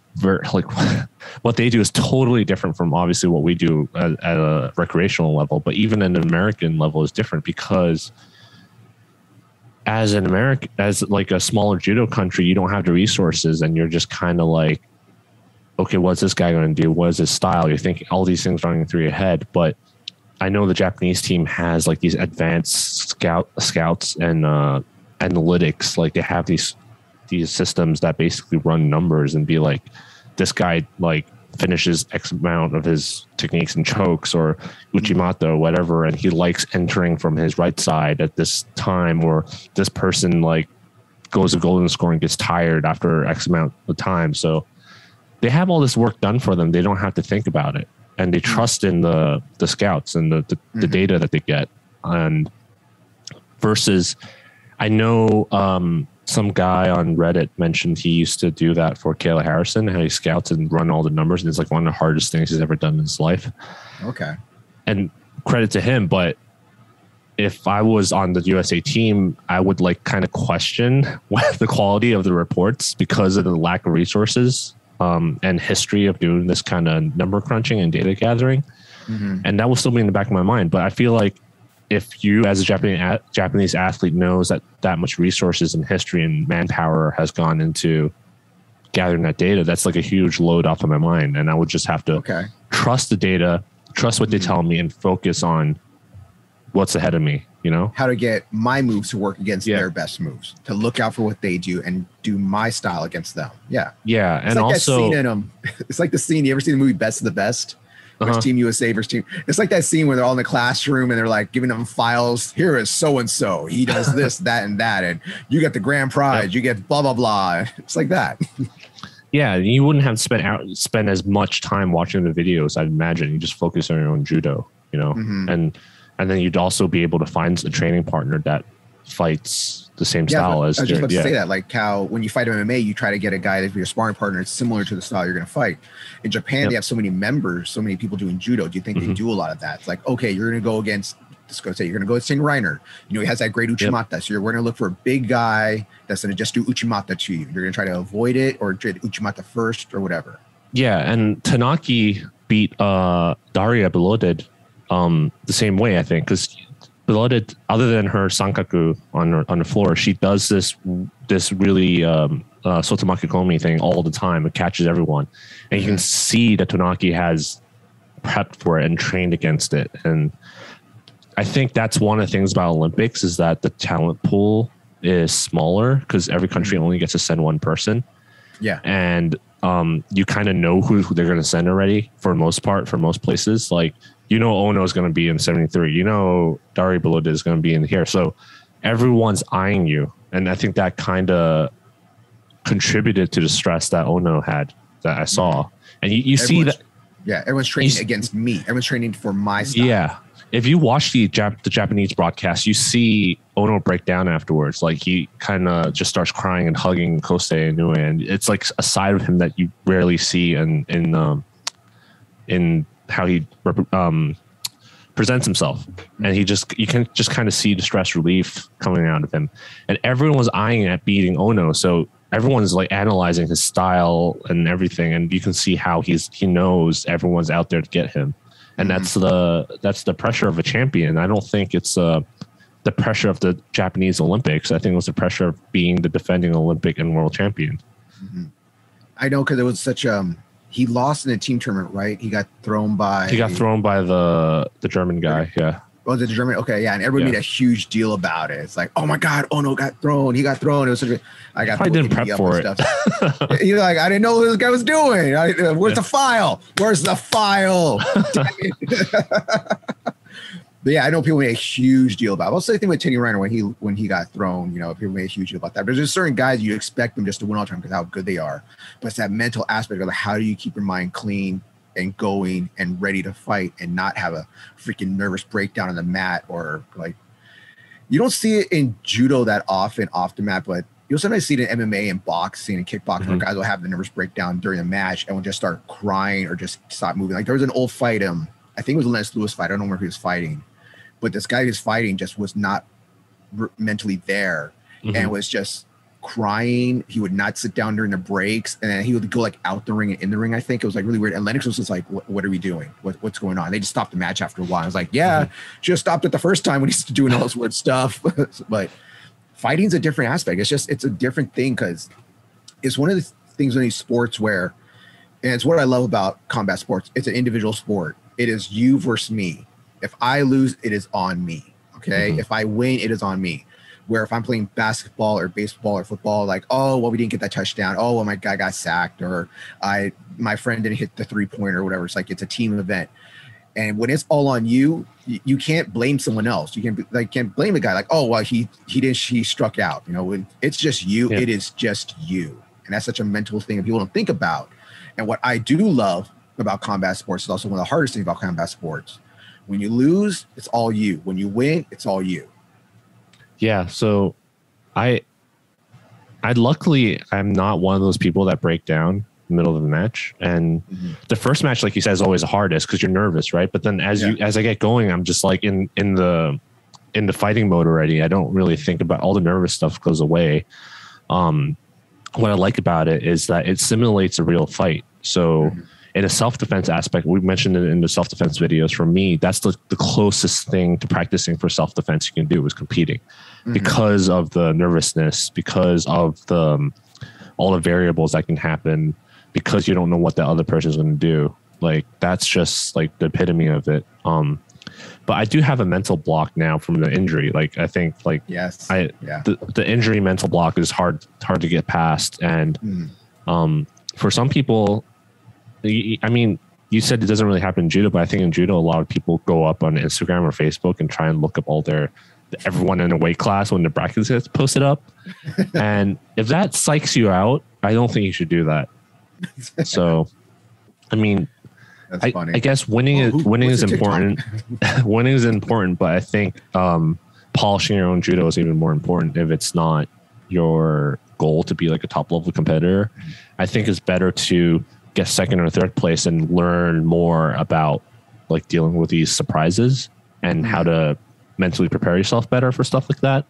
what they do is totally different from obviously what we do at a recreational level, but even at an American level is different because as like a smaller judo country, you don't have the resources, and you're just kind of like, okay, what's this guy going to do? What is his style? You're thinking all these things running through your head. But I know the Japanese team has like these advanced scouts and analytics. Like they have these systems that basically run numbers and be like, this guy like finishes X amount of his techniques and chokes or Uchimata or whatever, and he likes entering from his right side at this time, or this person like goes to golden score and gets tired after X amount of time. So they have all this work done for them. They don't have to think about it, and they trust in the scouts and the data that they get. And versus, I know some guy on Reddit mentioned he used to do that for Kayla Harrison, how he scouts and run all the numbers, and it's like one of the hardest things he's ever done in his life.
Okay.
And credit to him, but if I was on the USA team, I would like kind of question the quality of the reports because of the lack of resources and history of doing this kind of number crunching and data gathering. And that will still be in the back of my mind. But I feel like if you as a Japanese athlete knows that much resources and history and manpower has gone into gathering that data, that's like a huge load off of my mind. And I would just have to trust the data, trust what they tell me, and focus on what's ahead of me. you know,
how to get my moves to work against their best moves, to look out for what they do and do my style against them. Yeah.
Yeah.
It's
and
like
also,
that scene in it's like the scene, you ever seen the movie Best of the Best? Which Team USA versus Team. It's like that scene where they're all in the classroom and they're like giving them files. Here is so and so. He does this, that, and that, and you get the grand prize. You get blah blah blah. It's like that.
Yeah, you wouldn't have to spend as much time watching the videos. I'd imagine you just focus on your own judo, you know, and then you'd also be able to find a training partner that fights the same style as.
I was just about to say that, like how when you fight MMA, you try to get a guy that's your sparring partner. It's similar to the style you're going to fight. In Japan, they have so many members, so many people doing judo. Do you think they do a lot of that? It's like, okay, you're going to go against. Let's go say you're going to go with Sing Reiner. You know, he has that great Uchimata. So we're going to look for a big guy that's going to just do Uchimata to you. You're going to try to avoid it or try to Uchimata first or whatever. Yeah,
and Tanaki beat Daria Belodid the same way, I think, because Belodid, other than her sankaku on the floor, she does this really sotomaki komi thing all the time. It catches everyone, and you can see that Tanaki has prepped for it and trained against it. And I think that's one of the things about Olympics is that the talent pool is smaller because every country only gets to send one person.
Yeah,
and you kind of know who they're going to send already for most part, for most places. Like, you know, Ono is going to be in 73. You know, Daria Belodid is going to be in here. So everyone's eyeing you. And I think that kind of contributed to the stress that Ono had that I saw. And you see that.
Yeah, everyone's training against me. Everyone's training for my style.
Yeah. If you watch the Japanese broadcast, you see Ono break down afterwards. Like, he kind of just starts crying and hugging Kosei Inoue. And it's like a side of him that you rarely see in how he presents himself. And you can just kind of see the stress relief coming out of him. And everyone was eyeing at beating Ono. So everyone's like analyzing his style and everything. And you can see how he knows everyone's out there to get him. And that's the pressure of a champion. I don't think it's the pressure of the Japanese Olympics. I think it was the pressure of being the defending Olympic and world champion.
I know, because it was such he lost in a team tournament, right? He got thrown by
the German guy. Yeah.
Oh, the German. Okay, yeah, and everybody made a huge deal about it. It's like, oh my God, Ono got thrown. He got thrown. It was such a. I got.
Probably didn't prep for it.
You're like, I didn't know what this guy was doing. Where's the file? Where's the file? But yeah, I know people made a huge deal about it. I'll say the thing with Teddy Reiner when he got thrown, you know, people made a huge deal about that. But there's certain guys you expect them just to win all the time because how good they are. But it's that mental aspect of like, how do you keep your mind clean and going and ready to fight and not have a freaking nervous breakdown on the mat, or like, you don't see it in judo that often off the mat, but you'll sometimes see it in MMA and boxing and kickboxing where guys will have the nervous breakdown during the match and will just start crying or just stop moving. Like there was an old fight, I think it was a Lennox Lewis fight. I don't know where he was fighting, but this guy who's fighting just was not mentally there and was just crying. He would not sit down during the breaks, and then he would go like out the ring and in the ring. I think it was like really weird. And Lennox was just like, what are we doing? What's going on? They just stopped the match after a while. I was like, yeah, just stopped it the first time when he's doing all this weird stuff. But fighting's a different aspect. It's a different thing because it's one of the things in these sports where, and it's what I love about combat sports. It's an individual sport. It is you versus me. If I lose, it is on me. Okay. If I win, it is on me. Where if I'm playing basketball or baseball or football, like, oh, well, we didn't get that touchdown. Oh, well, my guy got sacked, or my friend didn't hit the 3-pointer or whatever. It's like, it's a team event. And when it's all on you, you can't blame someone else. You can't blame a guy like, oh, well, he struck out. You know, when it's just you, it is just you. And that's such a mental thing that people don't think about. And what I do love about combat sports is also one of the hardest things about combat sports. When you lose, it's all you. When you win, it's all you.
Yeah, so I luckily I'm not one of those people that break down in the middle of the match. And the first match, like you said, is always the hardest because you're nervous, right? But then as I get going, I'm just like in the fighting mode already. I don't really think about all the nervous stuff goes away. What I like about it is that it simulates a real fight. So in a self-defense aspect, we mentioned it in the self-defense videos. For me, that's the closest thing to practicing for self-defense you can do is competing because of the nervousness, because of all the variables that can happen, because you don't know what the other person is going to do. Like, that's just like the epitome of it. but I do have a mental block now from the injury. Like I think like the injury mental block is hard to get past. And for some people, I mean, you said it doesn't really happen in judo, but I think in judo, a lot of people go up on Instagram or Facebook and try and look up all everyone in a weight class when the brackets gets posted up. And if that psychs you out, I don't think you should do that. So, I mean, I guess winning is important. Winning is important, but I think polishing your own judo is even more important if it's not your goal to be like a top level competitor. I think it's better to get second or third place and learn more about like dealing with these surprises and how to mentally prepare yourself better for stuff like that.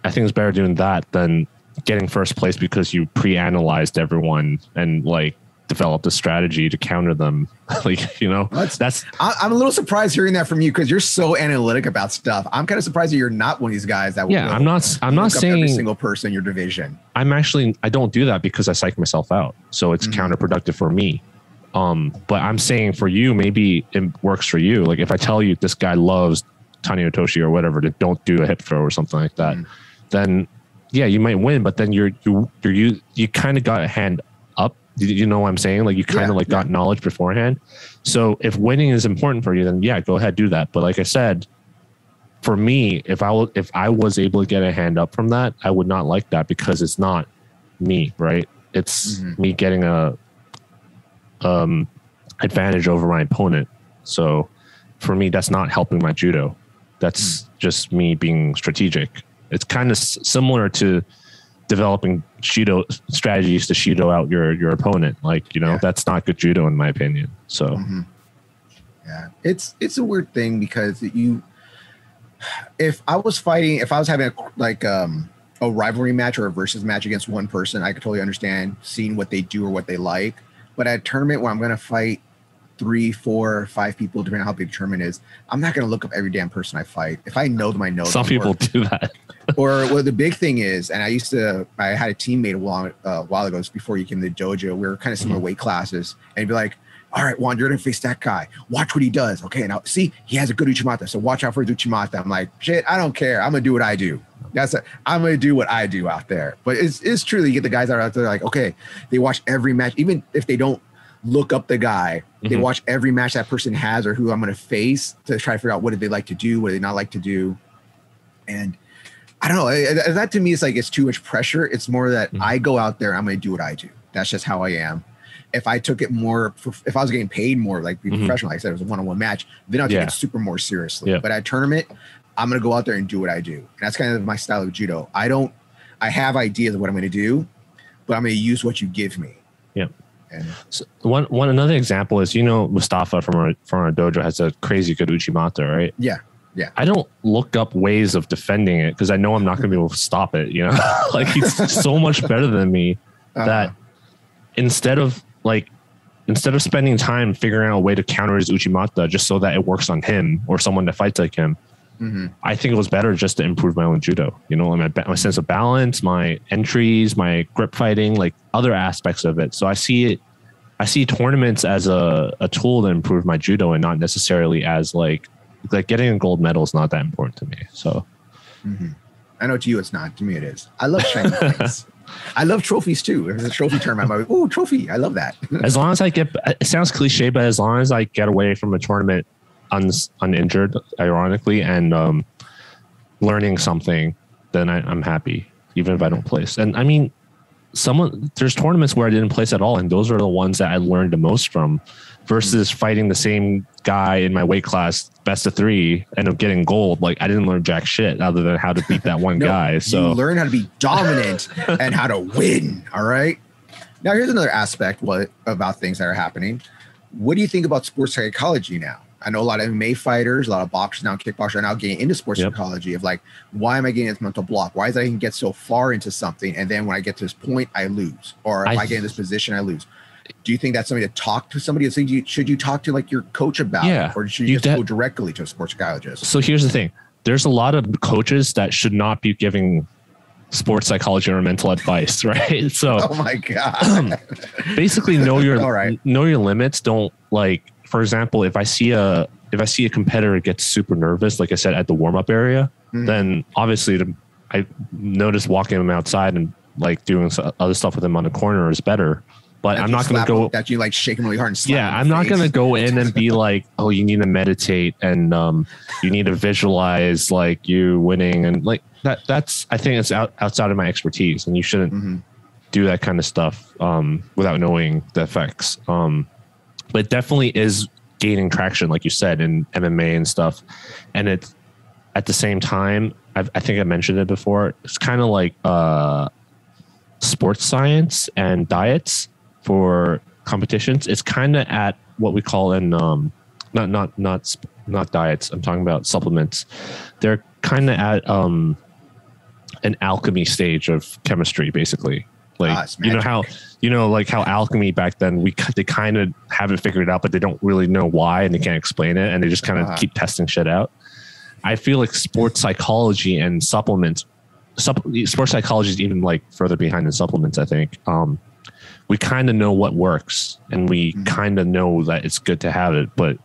I think it's better doing that than getting first place because you pre-analyzed everyone and like developed a strategy to counter them. Like, you know,
I'm a little surprised hearing that from you because you're so analytic about stuff. I'm kind of surprised that you're not one of these guys that
I'm not saying
every single person in your division.
I don't do that because I psych myself out. So it's counterproductive for me. But I'm saying for you, maybe it works for you. Like if I tell you this guy loves Tani Otoshi or whatever, to don't do a hip throw or something like that, then yeah, you might win, but then you kind of got a hand up. You know what I'm saying? Like you kind of got knowledge beforehand. So if winning is important for you, then yeah, go ahead, do that. But like I said, for me, if I was able to get a hand up from that, I would not like that because it's not me, right? It's me getting a advantage over my opponent. So for me, that's not helping my judo. That's just me being strategic. It's kind of similar to developing judo strategies to judo out your opponent. Like, you know, that's not good judo in my opinion. So
yeah, it's a weird thing because if I was having a rivalry match or a versus match against one person, I could totally understand seeing what they do or what they like. But at a tournament where I'm going to fight 3, 4, 5 people, depending on how big the tournament is, I'm not going to look up every damn person I fight. If I know them, I know them.
Some people do that.
Or what the big thing is, and I had a teammate a while ago, before you came to the dojo, we were kind of similar weight classes, and he'd be like, all right, Juan, you're going to face that guy. Watch what he does. Okay, now see, he has a good Uchimata, so watch out for his Uchimata. I'm like, shit, I don't care. I'm going to do what I do. I'm going to do what I do out there. But it's true that you get the guys that are out there like, okay, they watch every match, even if they don't look up the guy, they watch every match that person has or who I'm going to face to try to figure out what do they like to do, what do they not like to do. And I don't know, that to me is like, it's too much pressure. It's more that I go out there, I'm going to do what I do. That's just how I am. If I took it more, if I was getting paid more, like be professional, like I said, it was a one-on-one match, then I'll take it super more seriously. Yeah. But at a tournament, I'm going to go out there and do what I do. And that's kind of my style of judo. I have ideas of what I'm going to do, but I'm going to use what you give me.
Yeah. So another example is, you know, Mustafa from our dojo has a crazy good Uchimata, right?
Yeah. Yeah.
I don't look up ways of defending it because I know I'm not going to be able to stop it, you know? Like he's so much better than me that instead of spending time figuring out a way to counter his Uchimata just so that it works on him or someone that fights like him, I think it was better just to improve my own judo, you know, my sense of balance, my entries, my grip fighting, like other aspects of it. So I see tournaments as a tool to improve my judo and not necessarily as like getting a gold medal is not that important to me. So
I know to you it's not. To me it is. I love shiny things. I love trophies too. If it's a trophy tournament, I'm like, ooh, trophy. I love that.
As long as it sounds cliche, but as long as I get away from a tournament uninjured, ironically, and learning something, then I'm happy, even if I don't place. And I mean, there's tournaments where I didn't place at all, and those are the ones that I learned the most from, versus fighting the same guy in my weight class, best of 3, end up getting gold. Like I didn't learn jack shit other than how to beat that one guy. So
you learn how to be dominant and how to win. All right. Now here's another aspect about things that are happening. What do you think about sports psychology now? I know a lot of MMA fighters, a lot of boxers now, kickboxers are now getting into sports psychology of like, why am I getting this mental block? Why is I can get so far into something? And then when I get to this point, I lose. Or if I get in this position, I lose. Do you think that's something to talk to somebody? Should you talk to like your coach about it? Or should you just go directly to a sports psychologist?
So here's the thing. There's a lot of coaches that should not be giving sports psychology or mental advice, right? So
oh my God.
Basically know your limits. Don't like for example, if I see a competitor get super nervous, like I said, at the warm up area, then obviously I notice walking them outside and like doing other stuff with them on the corner is better. But I'm not going to go
that you like shake them really hard and slap.
Yeah, I'm not going to go in and be like, oh, you need to meditate and you need to visualize like you winning and like that. That's I think it's outside of my expertise, and you shouldn't do that kind of stuff without knowing the effects. But it definitely is gaining traction, like you said, in MMA and stuff. And it's at the same time, I think I mentioned it before. It's kind of like sports science and diets for competitions. It's kind of at what we call in not diets. I'm talking about supplements. They're kind of at an alchemy stage of chemistry, basically. Like like how alchemy back then they kind of have it figured out, but they don't really know why and they can't explain it, and they just kind of keep testing shit out. I feel like sports psychology and supplements. Sports psychology is even like further behind than supplements, I think. We kind of know what works and we kind of know that it's good to have it, but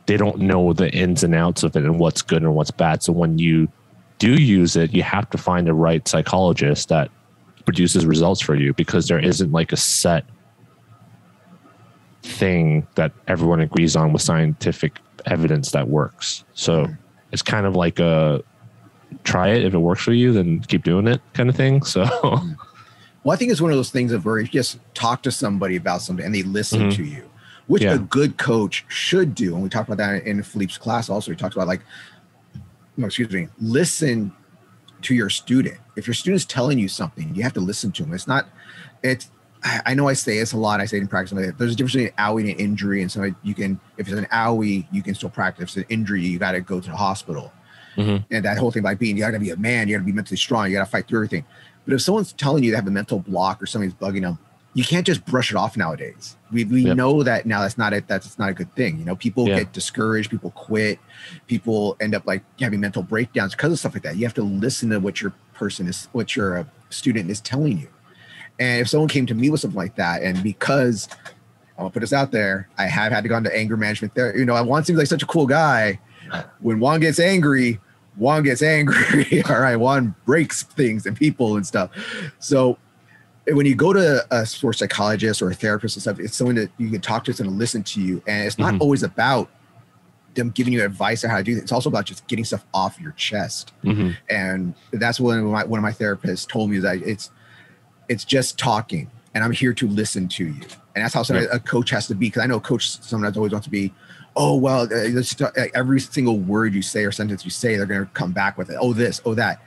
they don't know the ins and outs of it and what's good and what's bad. So when you do use it, you have to find the right psychologist that produces results for you, because there isn't like a set thing that everyone agrees on with scientific evidence that works. So it's kind of like a try it. If it works for you, then keep doing it kind of thing. So
well, I think it's one of those things of where you just talk to somebody about something and they listen to you, which a good coach should do. And we talked about that in Philippe's class also. We talked about listen to your student. If your student's telling you something, you have to listen to them. I know I say this a lot. I say it in practice. There's a difference between an owie and an injury. And so if it's an owie, you can still practice. If it's an injury, you got to go to the hospital. And that whole thing by being, you got to be a man, you got to be mentally strong, you got to fight through everything. But if someone's telling you they have a mental block or something's bugging them, you can't just brush it off nowadays. We know that now that's not a good thing. People get discouraged, people quit, people end up like having mental breakdowns because of stuff like that. You have to listen to what your student is telling you. And if someone came to me with something like that, and because I'm gonna put this out there, I have had to go into anger management there. Juan seems like such a cool guy. When Juan gets angry. All right, Juan breaks things and people and stuff. So when you go to a sports psychologist or a therapist and stuff, it's someone that you can talk to and listen to you. And it's not always about them giving you advice on how to do it. It's also about just getting stuff off your chest. And that's what one of my therapists told me, is that it's just talking, and I'm here to listen to you. And that's how a coach has to be. Because I know a coach sometimes always wants to be, oh, well, every single word you say or sentence you say, they're going to come back with it. Oh, this, oh, that.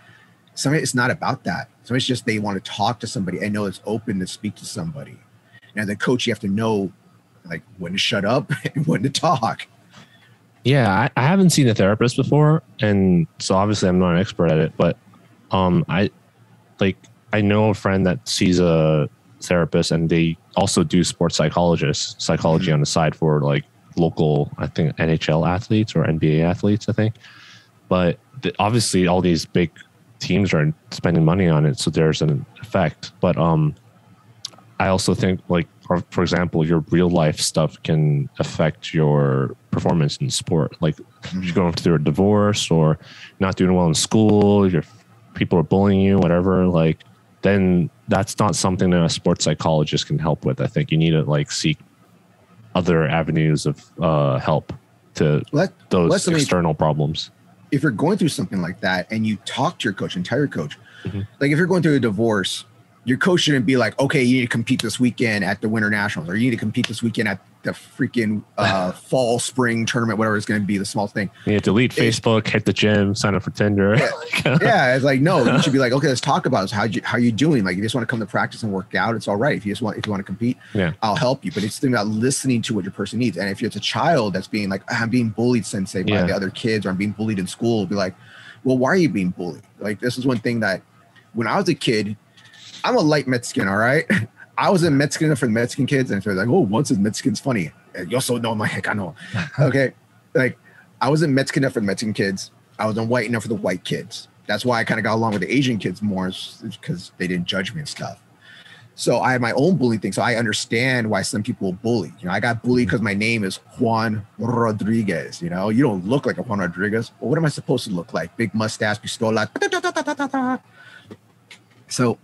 Sometimes it's not about that. Sometimes it's just they want to talk to somebody and know it's open to speak to somebody. And as a coach, you have to know like when to shut up and when to talk.
Yeah, I haven't seen a therapist before. And so obviously I'm not an expert at it. But I know a friend that sees a therapist, and they also do sports psychology on the side for like local, I think NHL athletes or NBA athletes, I think. But obviously all these big teams are spending money on it, so there's an effect. But I also think, like, for example, your real life stuff can affect your performance in sport. Like if you're going through a divorce or not doing well in school, people are bullying you, whatever, like, then that's not something that a sports psychologist can help with. I think you need to like seek other avenues of help to those external problems.
If you're going through something like that and you talk to your coach and tell your coach, like if you're going through a divorce, your coach shouldn't be like, okay, you need to compete this weekend at the Winter Nationals, or you need to compete this weekend at the freaking fall, spring tournament, whatever it's going to be, the small thing.
You need to delete Facebook, hit the gym, sign up for Tinder.
Yeah, it's like, no, you should be like, okay, let's talk about it. How you doing? Like, you just want to come to practice and work out, it's all right. If you want to compete, I'll help you. But it's about listening to what your person needs. And if it's a child that's being like, I'm being bullied, sensei, by the other kids, or I'm being bullied in school, be like, well, why are you being bullied? Like, this is one thing that when I was a kid, I'm a light Mexican, all right? I was a Mexican for the Mexican kids, and so like, oh, once is Mexican's funny. You also know my heck, I know. Okay, like I wasn't Mexican enough for the Mexican kids. I wasn't white enough for the white kids. That's why I kind of got along with the Asian kids more, because they didn't judge me and stuff. So I have my own bullying thing. So I understand why some people bully. You know, I got bullied because my name is Juan Rodriguez. You know, you don't look like a Juan Rodriguez. Well, what am I supposed to look like? Big mustache, pistola. So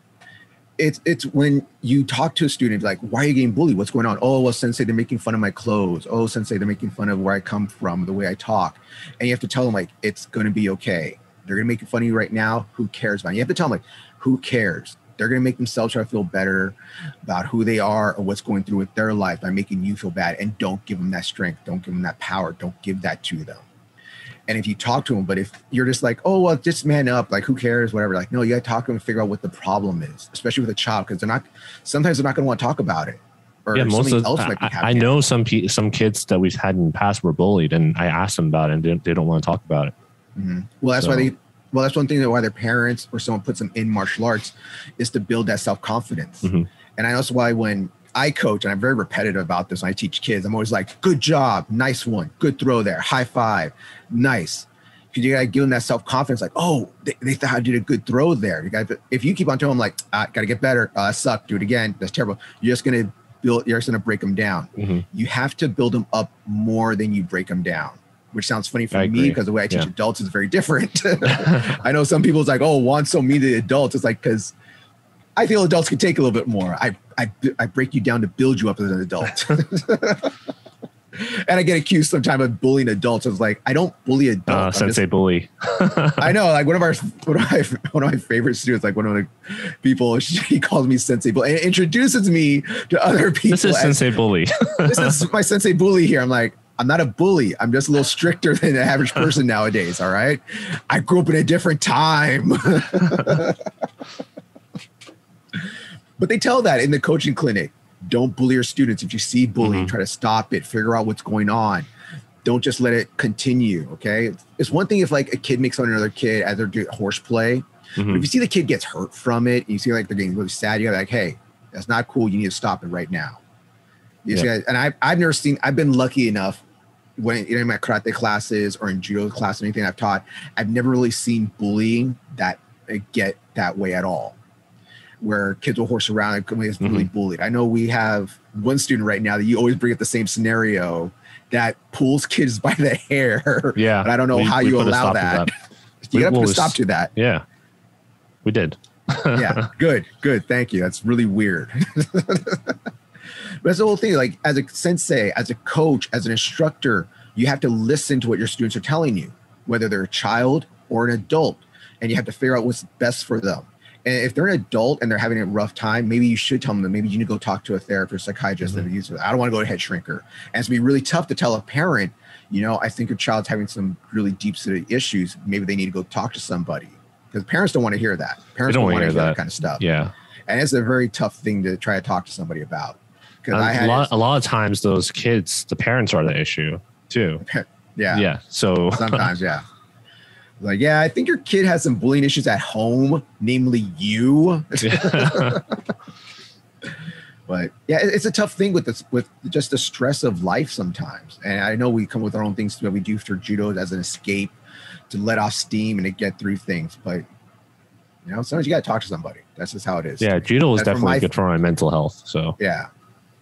it's when you talk to a student, like, why are you getting bullied? What's going on? Oh, well, sensei, they're making fun of my clothes. Oh, sensei, they're making fun of where I come from, the way I talk. And you have to tell them, like, it's going to be okay. They're going to make fun of you right now. Who cares about it? You have to tell them, like, who cares? They're going to make themselves try to feel better about who they are or what's going through with their life by making you feel bad. And don't give them that strength. Don't give them that power. Don't give that to them. And if you talk to them, but if you're just like, oh, well, just man up, like, who cares, whatever. Like, no, you got to talk to them and figure out what the problem is, especially with a child, because sometimes they're not going to want to talk about it. Or
yeah, most of I know some kids that we've had in the past were bullied, and I asked them about it, and they don't want to talk about it.
Mm-hmm. Well, that's one thing that why their parents or someone puts them in martial arts is to build that self-confidence. Mm-hmm. And I know that's why when I coach, and I'm very repetitive about this when I teach kids, I'm always like, good job, nice one, good throw there, high five, nice. Because you got to give them that self-confidence, like, oh, they thought I did a good throw there. You got, if you keep on telling them, like, got to get better, that sucked, do it again, that's terrible, you're just going to break them down. Mm-hmm. You have to build them up more than you break them down. Which sounds funny for me because the way I teach adults is very different. I know some people's like, oh, Juan's so mean to the adults. It's like, because I feel adults can take a little bit more. I break you down to build you up as an adult. And I get accused sometimes of bullying adults. I was like, I don't bully adults.
Sensei bully.
I know, like one of my favorite students, like one of the people, he calls me Sensei Bully and introduces me to other people.
This is Sensei Bully.
This is my Sensei Bully here. I'm like, I'm not a bully. I'm just a little stricter than the average person nowadays. All right. I grew up in a different time. But they tell that in the coaching clinic. Don't bully your students. If you see bullying, try to stop it. Figure out what's going on. Don't just let it continue. Okay. It's one thing if like a kid makes fun of another kid as they're doing horseplay. But if you see the kid gets hurt from it, and you see like they're getting really sad, you gotta be like, hey, that's not cool. You need to stop it right now. You see, and I've been lucky enough when in my karate classes or in judo class, anything I've taught, I've never really seen bullying that get that way at all, where kids will horse around and come really bullied. I know we have one student right now that you always bring up the same scenario that pulls kids by the hair.
Yeah.
But I don't know how you allow that. You got to put a stop to that.
Yeah, we did.
Yeah. Good. Thank you. That's really weird. But that's the whole thing. Like as a sensei, as a coach, as an instructor, you have to listen to what your students are telling you, whether they're a child or an adult, and you have to figure out what's best for them. And if they're an adult and they're having a rough time, maybe you should tell them that maybe you need to go talk to a therapist, psychiatrist. I don't want to go to head shrinker. And it's be really tough to tell a parent, you know, I think your child's having some really deep-seated issues. Maybe they need to go talk to somebody, because parents don't want to hear that. Parents don't want to hear that kind of stuff.
Yeah.
And it's a very tough thing to try to talk to somebody about.
A lot of times those kids, the parents are the issue too. Yeah. So
sometimes, like, yeah, I think your kid has some bullying issues at home, namely you. But yeah, it's a tough thing with this, with just the stress of life sometimes. And I know we come with our own things that we do for judo as an escape to let off steam and to get through things. But you know, sometimes you got to talk to somebody. That's just how it is.
Yeah, judo is definitely good for my mental health. So
yeah.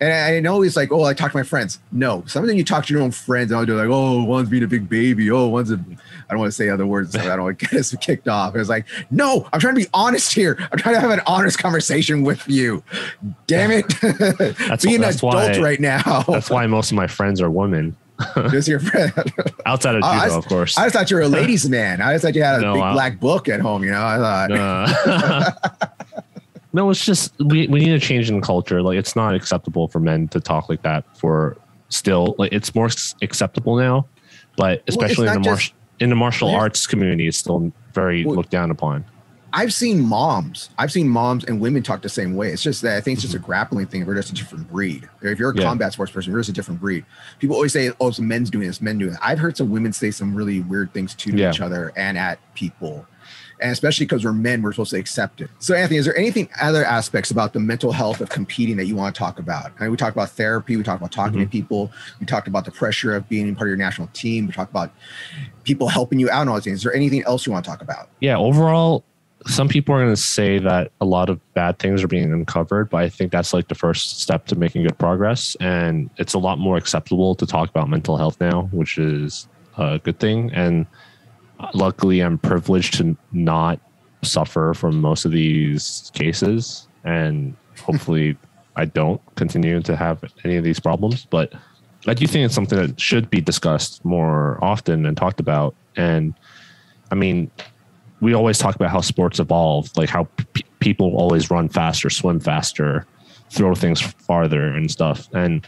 And I know it's like, oh, I talk to my friends. No, sometimes you talk to your own friends and they're like, oh, one's being a big baby. Oh, one's a, I don't want to say other words. So I don't want to get us kicked off. It's like, no, I'm trying to be honest here. I'm trying to have an honest conversation with you. Damn it. Being an adult right now.
That's why most of my friends are women.
Just your friend.
Outside of judo, of course.
I just thought you were a ladies' man. I just thought you had a big black book at home, you know? I thought.
No, it's just we need a change in culture. Like, it's not acceptable for men to talk like that. For still, like, it's more acceptable now, but especially in the martial arts community, it's still very looked down upon.
I've seen moms and women talk the same way. It's just that I think it's just a grappling thing. We're just a different breed. If you're a combat sports person, you're just a different breed. People always say, oh, some men's doing this, men doing that. I've heard some women say some really weird things to each other and at people. And especially because we're men, we're supposed to accept it. So Anthony, is there anything other aspects about the mental health of competing that you want to talk about? I mean, we talked about therapy. We talked about talking to people. We talked about the pressure of being part of your national team. We talked about people helping you out and all these things. Is there anything else you want to talk about?
Yeah, overall, some people are going to say that a lot of bad things are being uncovered, but I think that's like the first step to making good progress. And it's a lot more acceptable to talk about mental health now, which is a good thing. And luckily, I'm privileged to not suffer from most of these cases. And hopefully I don't continue to have any of these problems. But I do think it's something that should be discussed more often and talked about. And I mean, we always talk about how sports evolve, like how people always run faster, swim faster, throw things farther and stuff. And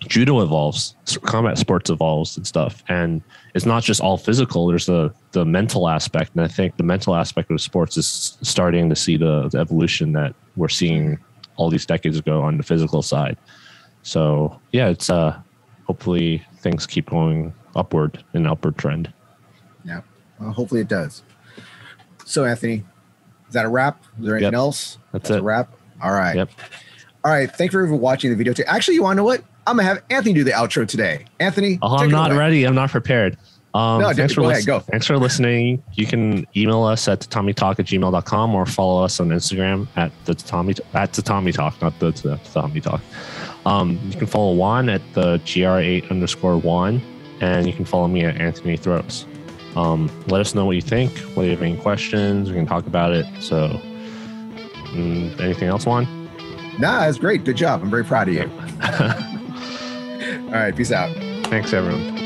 judo evolves, combat sports evolves and stuff. And it's not just all physical. There's the mental aspect. And I think the mental aspect of sports is starting to see the evolution that we're seeing all these decades ago on the physical side. So yeah, it's hopefully things keep going upward, an upward trend.
Yeah, well, hopefully it does. So Anthony, is that a wrap? Is there anything else?
That's
a wrap. All right.
Yep.
All right. Thank you for watching the video today. Actually, you want to know what? I'm gonna have Anthony do the outro today. Anthony,
I'm not ready. I'm not prepared.
No, thanks for listening.
Thanks for listening. You can email us at tatomitalk@gmail.com or follow us on Instagram at Tatami Talk, not the Tatami Talk. You can follow Juan at the gr8_Juan, and you can follow me at Anthony Throws. Let us know what you think. Whether you have any questions, we can talk about it. So, anything else, Juan?
Nah, that's great. Good job. I'm very proud of you. All right. Peace out.
Thanks, everyone.